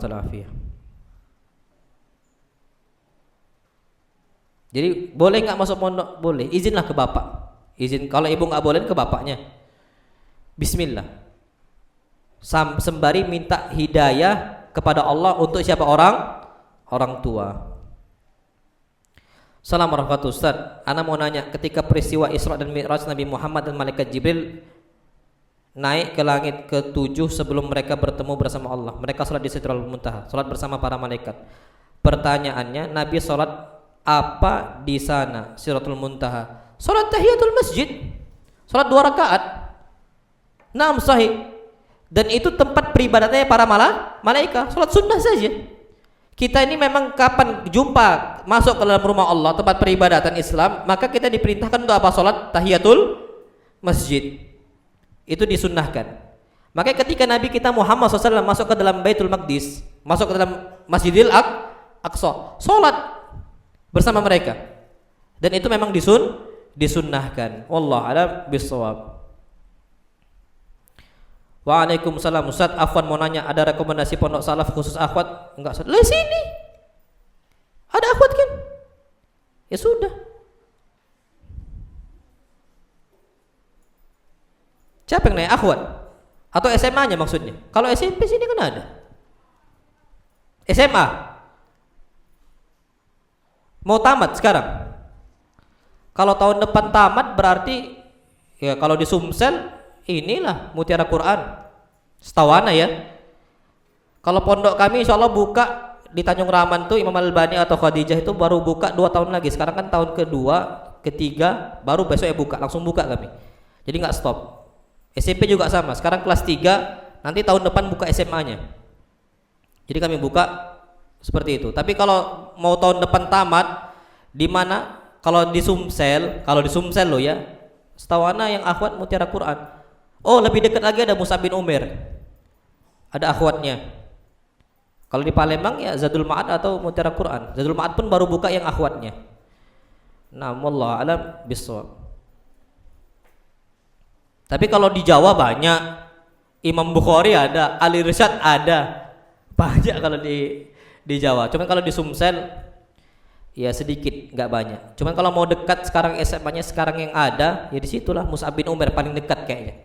Jadi boleh nggak masuk pondok? Boleh. Izinlah ke bapak. Izin. Kalau ibu nggak boleh, ke bapaknya. Bismillah. Sembari minta hidayah kepada Allah untuk siapa? Orang tua. Assalamualaikum warahmatullahi wabarakatuh. Ustaz, ana mau nanya, ketika peristiwa Isra dan Mi'raj Nabi Muhammad dan malaikat Jibril naik ke langit ke-7 sebelum mereka bertemu bersama Allah, mereka sholat di Sidratul Muntaha, sholat bersama para malaikat. Pertanyaannya, Nabi sholat apa di sana Sidratul Muntaha? Sholat tahiyatul masjid, sholat 2 rakaat. Naam, sahih. Dan itu tempat peribadatannya para malaikat, sholat sunnah saja. Kita ini memang kapan jumpa masuk ke dalam rumah Allah, tempat peribadatan Islam, maka kita diperintahkan untuk apa? Sholat tahiyatul masjid. Itu disunnahkan. Makanya ketika Nabi kita Muhammad SAW masuk ke dalam Baitul Maqdis, masuk ke dalam Masjidil Aqsa, sholat bersama mereka. Dan itu memang disunnahkan. Wallahu a'lam bishawab. Waalaikumsalam. Ustaz, afwan mau nanya, ada rekomendasi pondok salaf khusus akhwat? Enggak, Ustaz. Lah sini. Ada akhwat kan? Ya sudah. Siapa yang nanya, akhwat? Atau SMA-nya maksudnya? Kalau SMP sini kan ada. SMA. Mau tamat sekarang. Kalau tahun depan tamat berarti ya kalau di Sumsel inilah Mutiara Quran. Setahu ana ya. Kalau pondok kami insya Allah buka di Tanjung Raman tuh Imam Al-Bani atau Khadijah itu baru buka 2 tahun lagi. Sekarang kan tahun kedua, ketiga, baru besok ya buka, langsung buka kami. Jadi nggak stop. SMP juga sama. Sekarang kelas 3, nanti tahun depan buka SMA-nya. Jadi kami buka seperti itu. Tapi kalau mau tahun depan tamat, di mana? Kalau di Sumsel lo ya, setahu ana yang akhwat Mutiara Quran. Oh, lebih dekat lagi ada Mus'ab bin Umair. Ada akhwatnya. Kalau di Palembang ya Zadul Ma'ad atau Mutiara Quran. Zadul Ma'ad pun baru buka yang akhwatnya. Nah, wallahu alam bissawab. Tapi kalau di Jawa banyak. Imam Bukhari ada, Ali Irsyad ada. Banyak kalau di Jawa. Cuman kalau di Sumsel ya sedikit, nggak banyak. Cuman kalau mau dekat sekarang SMA-nya sekarang yang ada, ya disitulah Mus'ab bin Umair paling dekat kayaknya.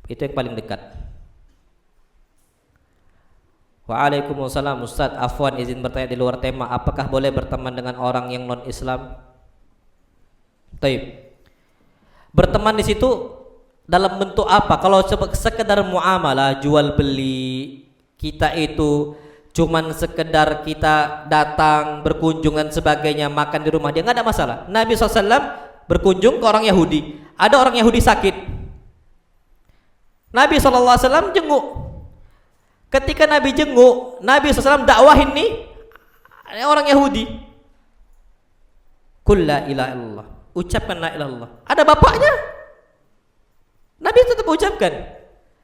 Itu yang paling dekat. Waalaikumsalam Ustaz. Afwan izin bertanya di luar tema. Apakah boleh berteman dengan orang yang non Islam? Taib. Berteman di situ dalam bentuk apa? Kalau sekedar muamalah, jual beli, kita itu cuman sekedar kita datang berkunjung dan sebagainya, makan di rumah dia, nggak ada masalah. Nabi SAW berkunjung ke orang Yahudi. Ada orang Yahudi sakit. Nabi SAW jenguk. Ketika Nabi jenguk, Nabi SAW dakwahin nih orang Yahudi. Qul la ilaha illallah. Ucapkan la ilaha illallah. Ada bapaknya. Nabi tetap ucapkan.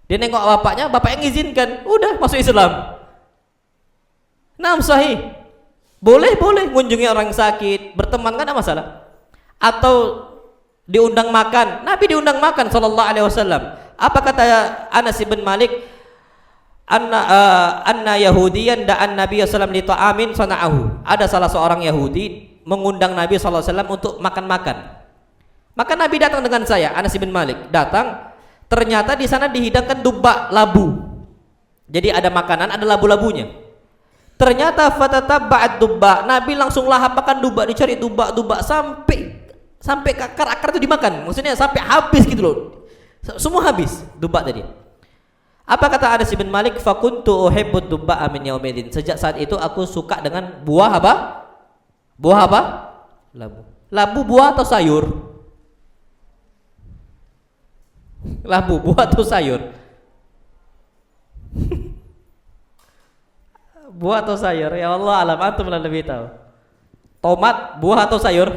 Dia nengok bapaknya, bapaknya ngizinkan. Udah masuk Islam. Nah, sahih. Boleh mengunjungi orang sakit, berteman kan ada masalah. Atau diundang makan. Nabi diundang makan sallallahu alaihi wasallam. Apa kata Anas bin Malik? Anna Yahudiyan da'an Nabi sallallahu alaihi wasallam li ta'amin sana'ahu. Ada salah seorang Yahudi mengundang Nabi sallallahu alaihi wasallam untuk makan-makan. Maka Nabi datang dengan saya, Anas bin Malik. Datang, ternyata di sana dihidangkan duba labu. Jadi ada makanan, ada labu-labunya. Ternyata fatatabba'at dubba. Nabi langsung lahap makan duba, dicari duba sampai akar-akar itu dimakan. Maksudnya sampai habis gitu loh. Semua habis duba tadi. Apa kata Anas bin Malik? Fakuntu uhibbud dubba min yaumidin. Sejak saat itu aku suka dengan buah apa? Buah apa? Labu. Labu buah atau sayur? Labu buah atau sayur? Buah atau sayur? Ya Allah alam, antum lebih tahu. Tomat buah atau sayur?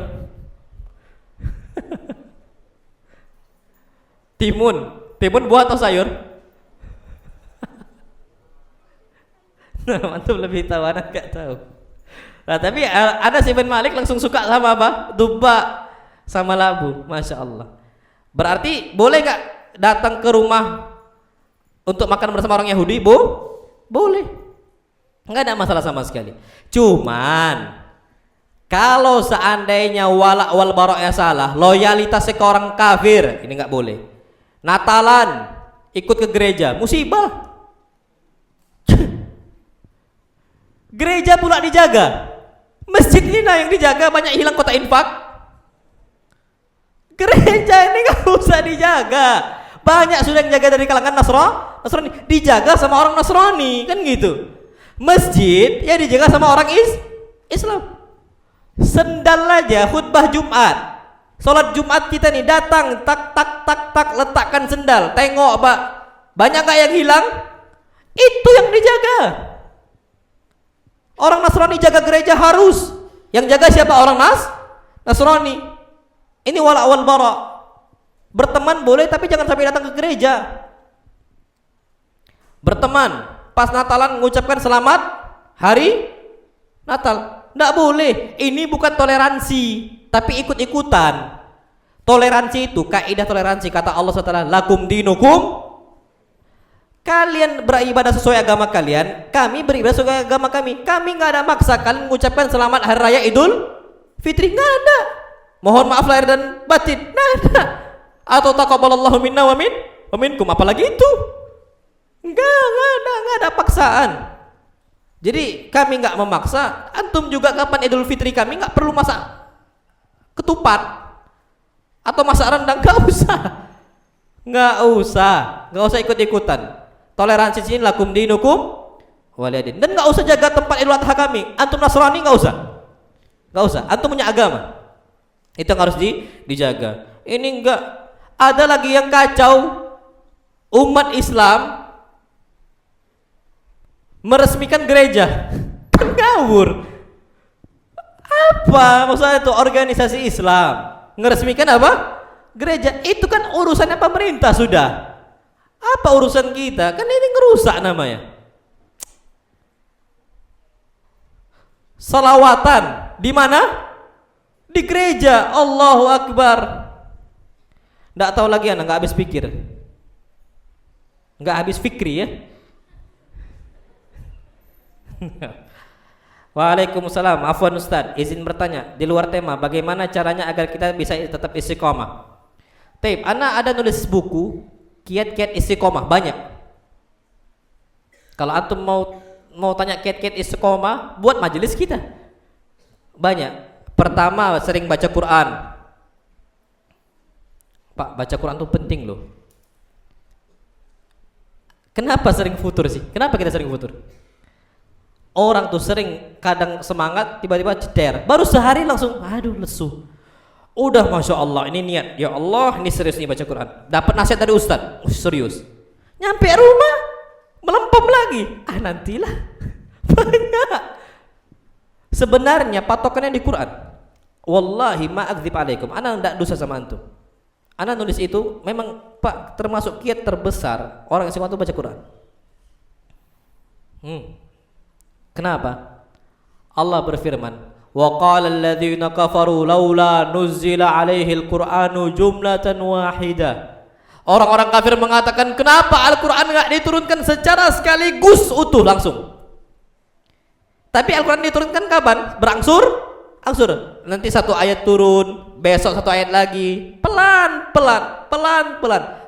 Timun buah atau sayur? Nah, antum lebih tahu, anak gak tahu. Nah, tapi Anas bin Malik langsung suka sama apa? Duba sama labu. Masya Allah. Berarti boleh gak datang ke rumah untuk makan bersama orang Yahudi? Boleh. Enggak ada masalah sama sekali. Cuman kalau seandainya wala wal baroknya salah, loyalitasnya ke orang kafir, ini enggak boleh. Natalan ikut ke gereja, musibah. Gereja pula dijaga. Masjid ini yang dijaga, banyak hilang kota infak. Gereja ini enggak usah dijaga. Banyak sudah yang jaga dari kalangan Nasrani, dijaga sama orang Nasrani, kan gitu. Masjid ya dijaga sama orang Islam. Sendal aja khutbah Jumat, sholat Jumat kita nih datang tak letakkan sendal, tengok Pak, banyak gak yang hilang? Itu yang dijaga. Orang Nasrani jaga gereja harus, yang jaga siapa? Orang Nasrani. Ini wala wal bara. Berteman boleh tapi jangan sampai datang ke gereja. Berteman pas Natalan mengucapkan selamat hari Natal, nggak boleh. Ini bukan toleransi, tapi ikut-ikutan. Toleransi itu kaidah toleransi, kata Allah SWT, lakum dinukum. Kalian beribadah sesuai agama kalian, kami beribadah sesuai agama kami. Kami nggak ada maksa kalian mengucapkan selamat hari raya Idul Fitri, nggak ada. Mohon maaf lahir dan batin, nggak ada. Atau taqabbalallahu minna wa minkum, apalagi itu. Enggak ada paksaan. Jadi kami nggak memaksa, antum juga kapan Idul Fitri kami nggak perlu masak ketupat atau masak rendang, nggak usah ikut-ikutan. Toleransi sini lakum dinukum waliyadin. Dan nggak usah jaga tempat Idul Adha kami. Antum Nasrani nggak usah. Antum punya agama, itu yang harus dijaga. Ini enggak. Ada lagi yang kacau, umat Islam meresmikan gereja. Ngawur. Apa maksudnya itu organisasi Islam ngeresmikan apa? Gereja. Itu kan urusannya pemerintah sudah. Apa urusan kita? Kan ini ngerusak namanya. Salawatan di mana? Di gereja. Allahu Akbar. Nggak tahu lagi anak, nggak habis pikir, nggak habis fikri ya. Waalaikumsalam. Afwan Ustaz, izin bertanya di luar tema, bagaimana caranya agar kita bisa tetap istiqomah? Taib, ana ada nulis buku kiat-kiat istiqomah banyak. Kalau antum mau tanya kiat-kiat istiqomah, buat majelis kita banyak. Pertama, sering baca Quran. Pak, baca Quran itu penting loh. Kenapa sering futur sih? Kenapa kita sering futur? Orang tuh sering kadang semangat, tiba-tiba ceder, baru sehari langsung aduh lesu. Udah Masya Allah, ini niat, ya Allah ini serius nih baca Quran. Dapat nasihat dari Ustadz, serius. Nyampe rumah melempem lagi, nantilah. Banyak. Sebenarnya patokannya di Quran. Wallahi ma'adzib alaikum, ana ndak dosa sama antum. Ana nulis itu memang Pak termasuk kiat terbesar orang yang istiqomah itu baca Quran. Kenapa? Allah berfirman, wa qala alladziina kafaru laula nuzila 'alaihil qur'anu jumlatan wahidah. Orang-orang kafir mengatakan, kenapa Al-Qur'an enggak diturunkan secara sekaligus utuh langsung? Tapi Al-Qur'an diturunkan kapan? Berangsur angsur. Nanti satu ayat turun, besok satu ayat lagi, pelan-pelan.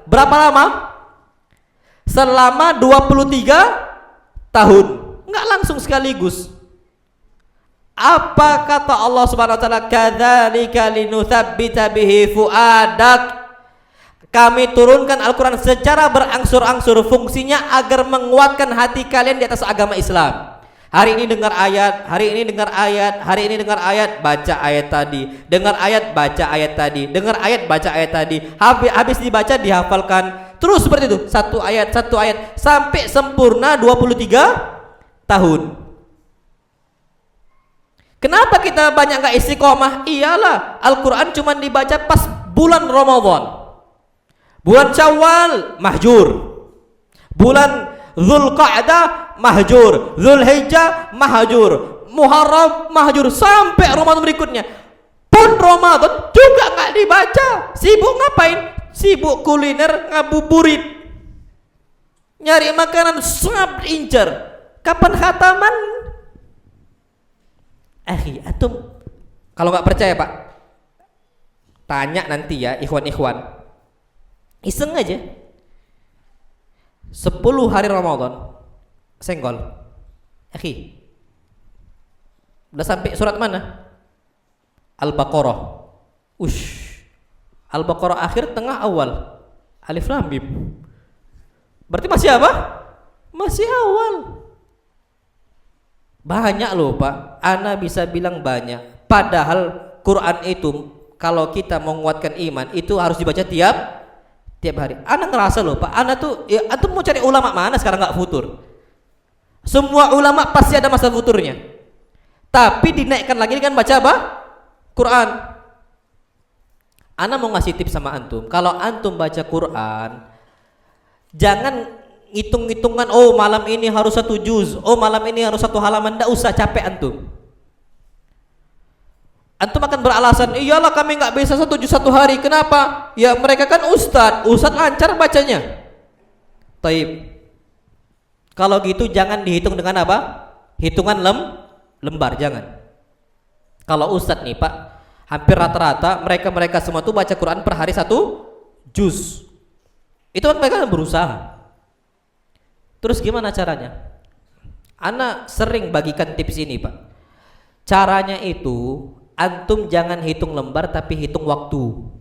Berapa lama? Selama 23 tahun. Enggak langsung sekaligus. Apa kata Allah Subhanahu wa taala? Kadzalika linutsabbita bihi fuadak. Kami turunkan Al-Qur'an secara berangsur-angsur, fungsinya agar menguatkan hati kalian di atas agama Islam. Hari ini dengar ayat, hari ini dengar ayat, hari ini dengar ayat, baca ayat tadi, dengar ayat, baca ayat tadi, dengar ayat, baca ayat tadi, habis dibaca dihafalkan, terus seperti itu, satu ayat sampai sempurna 23 tahun. Kenapa kita banyak gak istiqomah? Iyalah, Al-Quran cuma dibaca pas bulan Ramadan, bulan Syawal mahjur, bulan Dzulqa'dah mahjur, Dzulhijjah mahjur, Muharram mahjur, sampai Ramadan berikutnya. Pun Ramadan juga nggak dibaca. Sibuk ngapain? Sibuk kuliner, ngabuburit, nyari makanan, sangat incer. Kapan khataman? Atum kalau nggak percaya Pak, tanya nanti ya ikhwan-ikhwan, iseng aja. 10 hari Ramadan senggol, udah sampai surat mana? Al-Baqarah. Al-Baqarah akhir, tengah, awal. Alif Lam Mim. Berarti masih apa? Masih awal. Banyak loh Pak, ana bisa bilang banyak. Padahal Quran itu kalau kita menguatkan iman itu harus dibaca tiap hari. Ana ngerasa loh Pak, ana tuh ya, antum mau cari ulama mana sekarang nggak futur? Semua ulama pasti ada masa futurnya. Tapi dinaikkan lagi dengan baca apa? Quran. Ana mau ngasih tips sama antum. Kalau antum baca Quran, jangan hitung-hitungan, oh malam ini harus 1 juz, oh malam ini harus 1 halaman. Nggak usah, capek antum. Antum akan beralasan, iyalah kami nggak bisa 1 juz 1 hari. Kenapa? Ya mereka kan ustadz lancar bacanya. Taib. Kalau gitu jangan dihitung dengan apa? Hitungan lembar, jangan. Kalau ustadz nih Pak, hampir rata-rata mereka semua tuh baca Quran per hari 1 juz. Itu kan mereka berusaha. Terus gimana caranya? Ana sering bagikan tips ini Pak. Caranya itu antum jangan hitung lembar tapi hitung waktu.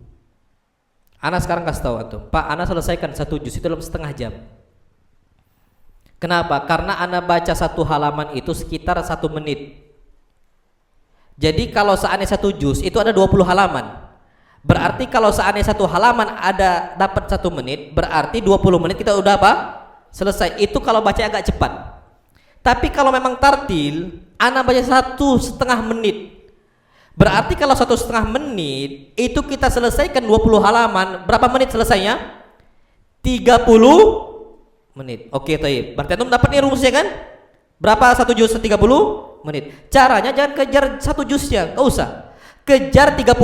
Ana sekarang kasih tahu antum, Pak, ana selesaikan 1 juz itu dalam setengah jam. Kenapa? Karena ana baca 1 halaman itu sekitar 1 menit. Jadi kalau seandainya 1 juz itu ada 20 halaman. Berarti kalau seandainya 1 halaman ada dapat 1 menit, berarti 20 menit kita udah apa? Selesai. Itu kalau baca agak cepat. Tapi kalau memang tartil, ana baca 1,5 menit. Berarti kalau 1,5 menit itu kita selesaikan 20 halaman, berapa menit selesainya? 30 menit. Oke, taib. Berarti antum dapat nih rumusnya kan? Berapa 1 juz 30 menit. Caranya jangan kejar 1 juznya, enggak usah. Kejar 30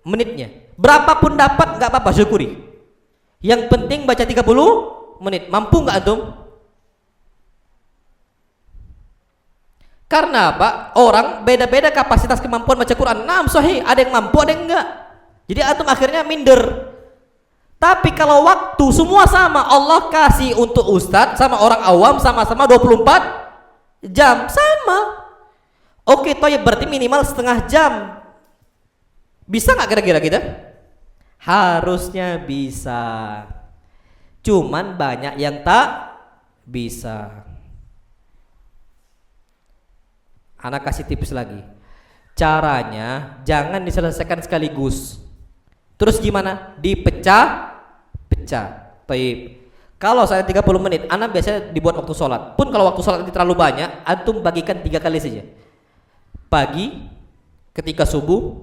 menitnya. Berapapun dapat enggak apa-apa, syukuri. Yang penting baca 30 menit. Mampu enggak antum? Karena apa? Orang beda-beda kapasitas kemampuan baca Quran. Naam sahih, ada yang mampu, ada yang enggak. Jadi antum akhirnya minder. Tapi kalau waktu semua sama, Allah kasih untuk ustadz sama orang awam sama-sama 24 jam sama. Oke, toh ya berarti minimal setengah jam. Bisa nggak kira-kira kita? Harusnya bisa. Cuman banyak yang tak bisa. Anak kasih tips lagi. Caranya jangan diselesaikan sekaligus. Terus gimana? Dipecah-pecah. Baik. Kalau saya 30 menit, anak biasanya dibuat waktu sholat. Pun kalau waktu sholat ini terlalu banyak, antum bagikan 3 kali saja. Pagi ketika subuh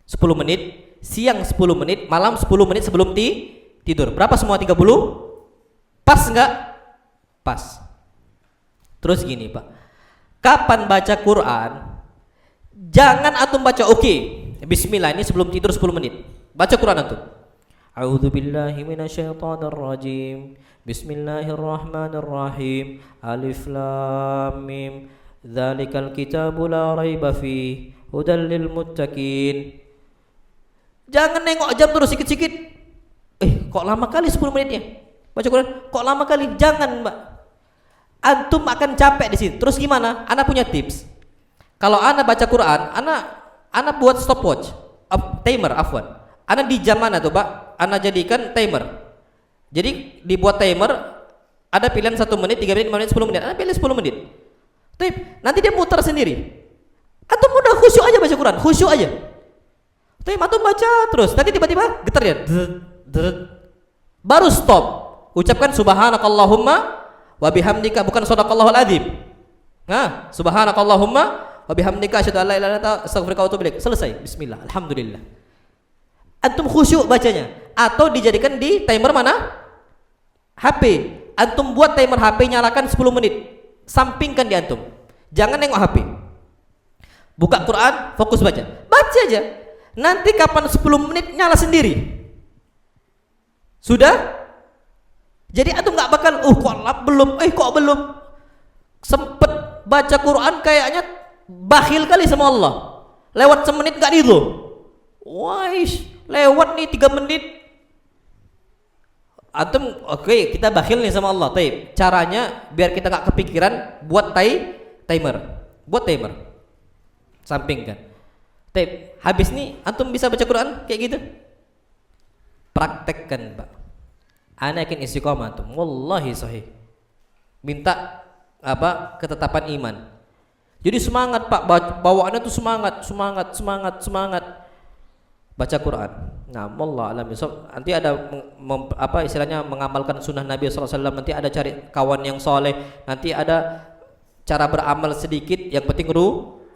10 menit, siang 10 menit, malam 10 menit sebelum tidur. Berapa semua 30? Pas enggak? Pas. Terus gini, Pak. Kapan baca Quran? Jangan antum baca bismillah ini sebelum tidur 10 menit. Baca Quran antum. A'udzu billahi minasyaitonir rajim. Bismillahirrahmanirrahim. Alif lam mim. Dzalikal kitabu la raiba fi hudal lil muttaqin. Jangan nengok jam terus sikit-sikit. Kok lama kali 10 menitnya? Baca Quran, kok lama kali? Jangan, Mbak. Antum akan capek di situ. Terus gimana? Ana punya tips. Kalau ana baca Quran, ana buat stopwatch, timer, afwan. Ana di jam mana tuh, Pak? Ana jadikan timer. Jadi dibuat timer, ada pilihan 1 menit, 3 menit, 5 menit, 10 menit. Ana pilih 10 menit. Nanti dia muter sendiri. Antum udah khusyuk aja baca Quran, khusyuk aja. Antum baca terus, nanti tiba-tiba getar ya. Baru stop. Ucapkan subhanakallahumma wa bihamdika, bukan sadaqallahul adzim. Nah, subhanakallahumma wa bihamdika asyhadu an la ilaha illa anta astaghfiruka wa atubu ilaik. Selesai. Bismillah. Alhamdulillah. Antum khusyuk bacanya. Atau dijadikan di timer mana? HP. Antum buat timer HP, nyalakan 10 menit. Sampingkan di antum. Jangan nengok HP. Buka Quran, fokus baca. Baca aja. Nanti kapan 10 menit nyala sendiri. Sudah? Jadi antum nggak bakal kok belum sempet baca Quran kayaknya bakhil kali sama Allah. Lewat semenit nggak itu. Lewat nih 3 menit. Antum kita bakhil nih sama Allah. Caranya biar kita nggak kepikiran, buat timer. Buat timer. Sampingkan. Habis nih antum bisa baca Quran kayak gitu. Praktekkan, Pak. Ana yakin istiqomah antum. Wallahi sahih. Minta ketetapan iman. Jadi semangat, Pak. Bawaannya tuh semangat. Baca Quran. Nah, wallah alam bisawab. Nanti ada istilahnya mengamalkan sunnah Nabi SAW. Nanti ada cari kawan yang soleh. Nanti ada cara beramal sedikit. Yang penting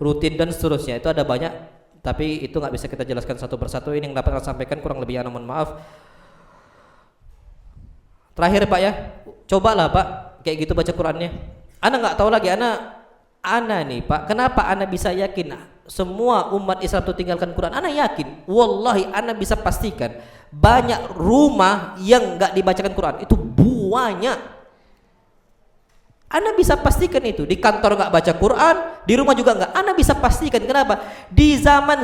rutin dan seterusnya. Itu ada banyak. Tapi itu nggak bisa kita jelaskan satu persatu. Ini yang dapat saya sampaikan, kurang lebih mohon maaf. Terakhir, Pak ya, cobalah, Pak, kayak gitu baca Qurannya. Ana nggak tahu lagi, ana nih, Pak, kenapa ana bisa yakin semua umat Islam itu tinggalkan Quran? Ana yakin, wallahi, ana bisa pastikan banyak rumah yang nggak dibacakan Quran itu banyak. Ana bisa pastikan itu. Di kantor nggak baca Quran, di rumah juga nggak. Ana bisa pastikan. Kenapa?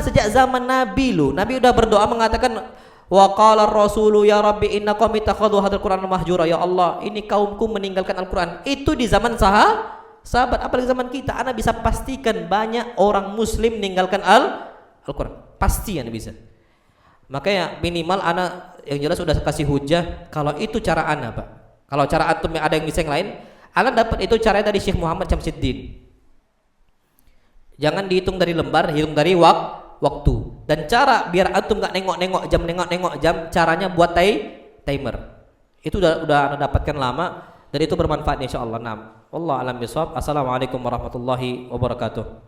Sejak zaman Nabi udah berdoa mengatakan, Wa qala ar-rasulu ya rabbi inna qaumi takhadhu hadzal qur'ana mahjura. Ya Allah, ini kaumku meninggalkan Al-Qur'an. Itu di zaman sahabat, apalagi zaman kita. Ana bisa pastikan banyak orang muslim meninggalkan Al-Qur'an. Pasti ana bisa. Makanya minimal ana yang jelas sudah kasih hujah kalau itu cara ana, Pak. Kalau cara antum ada yang bisa yang lain, ana dapat itu caranya dari Syekh Muhammad Syamsuddin. Jangan dihitung dari lembar, hitung dari waktu. Dan cara biar antum nggak nengok-nengok jam, caranya buat timer. Itu udah ana dapatkan lama dan itu bermanfaat insyaallah. Nah, wallahu a'lam bishawab. Assalamualaikum warahmatullahi wabarakatuh.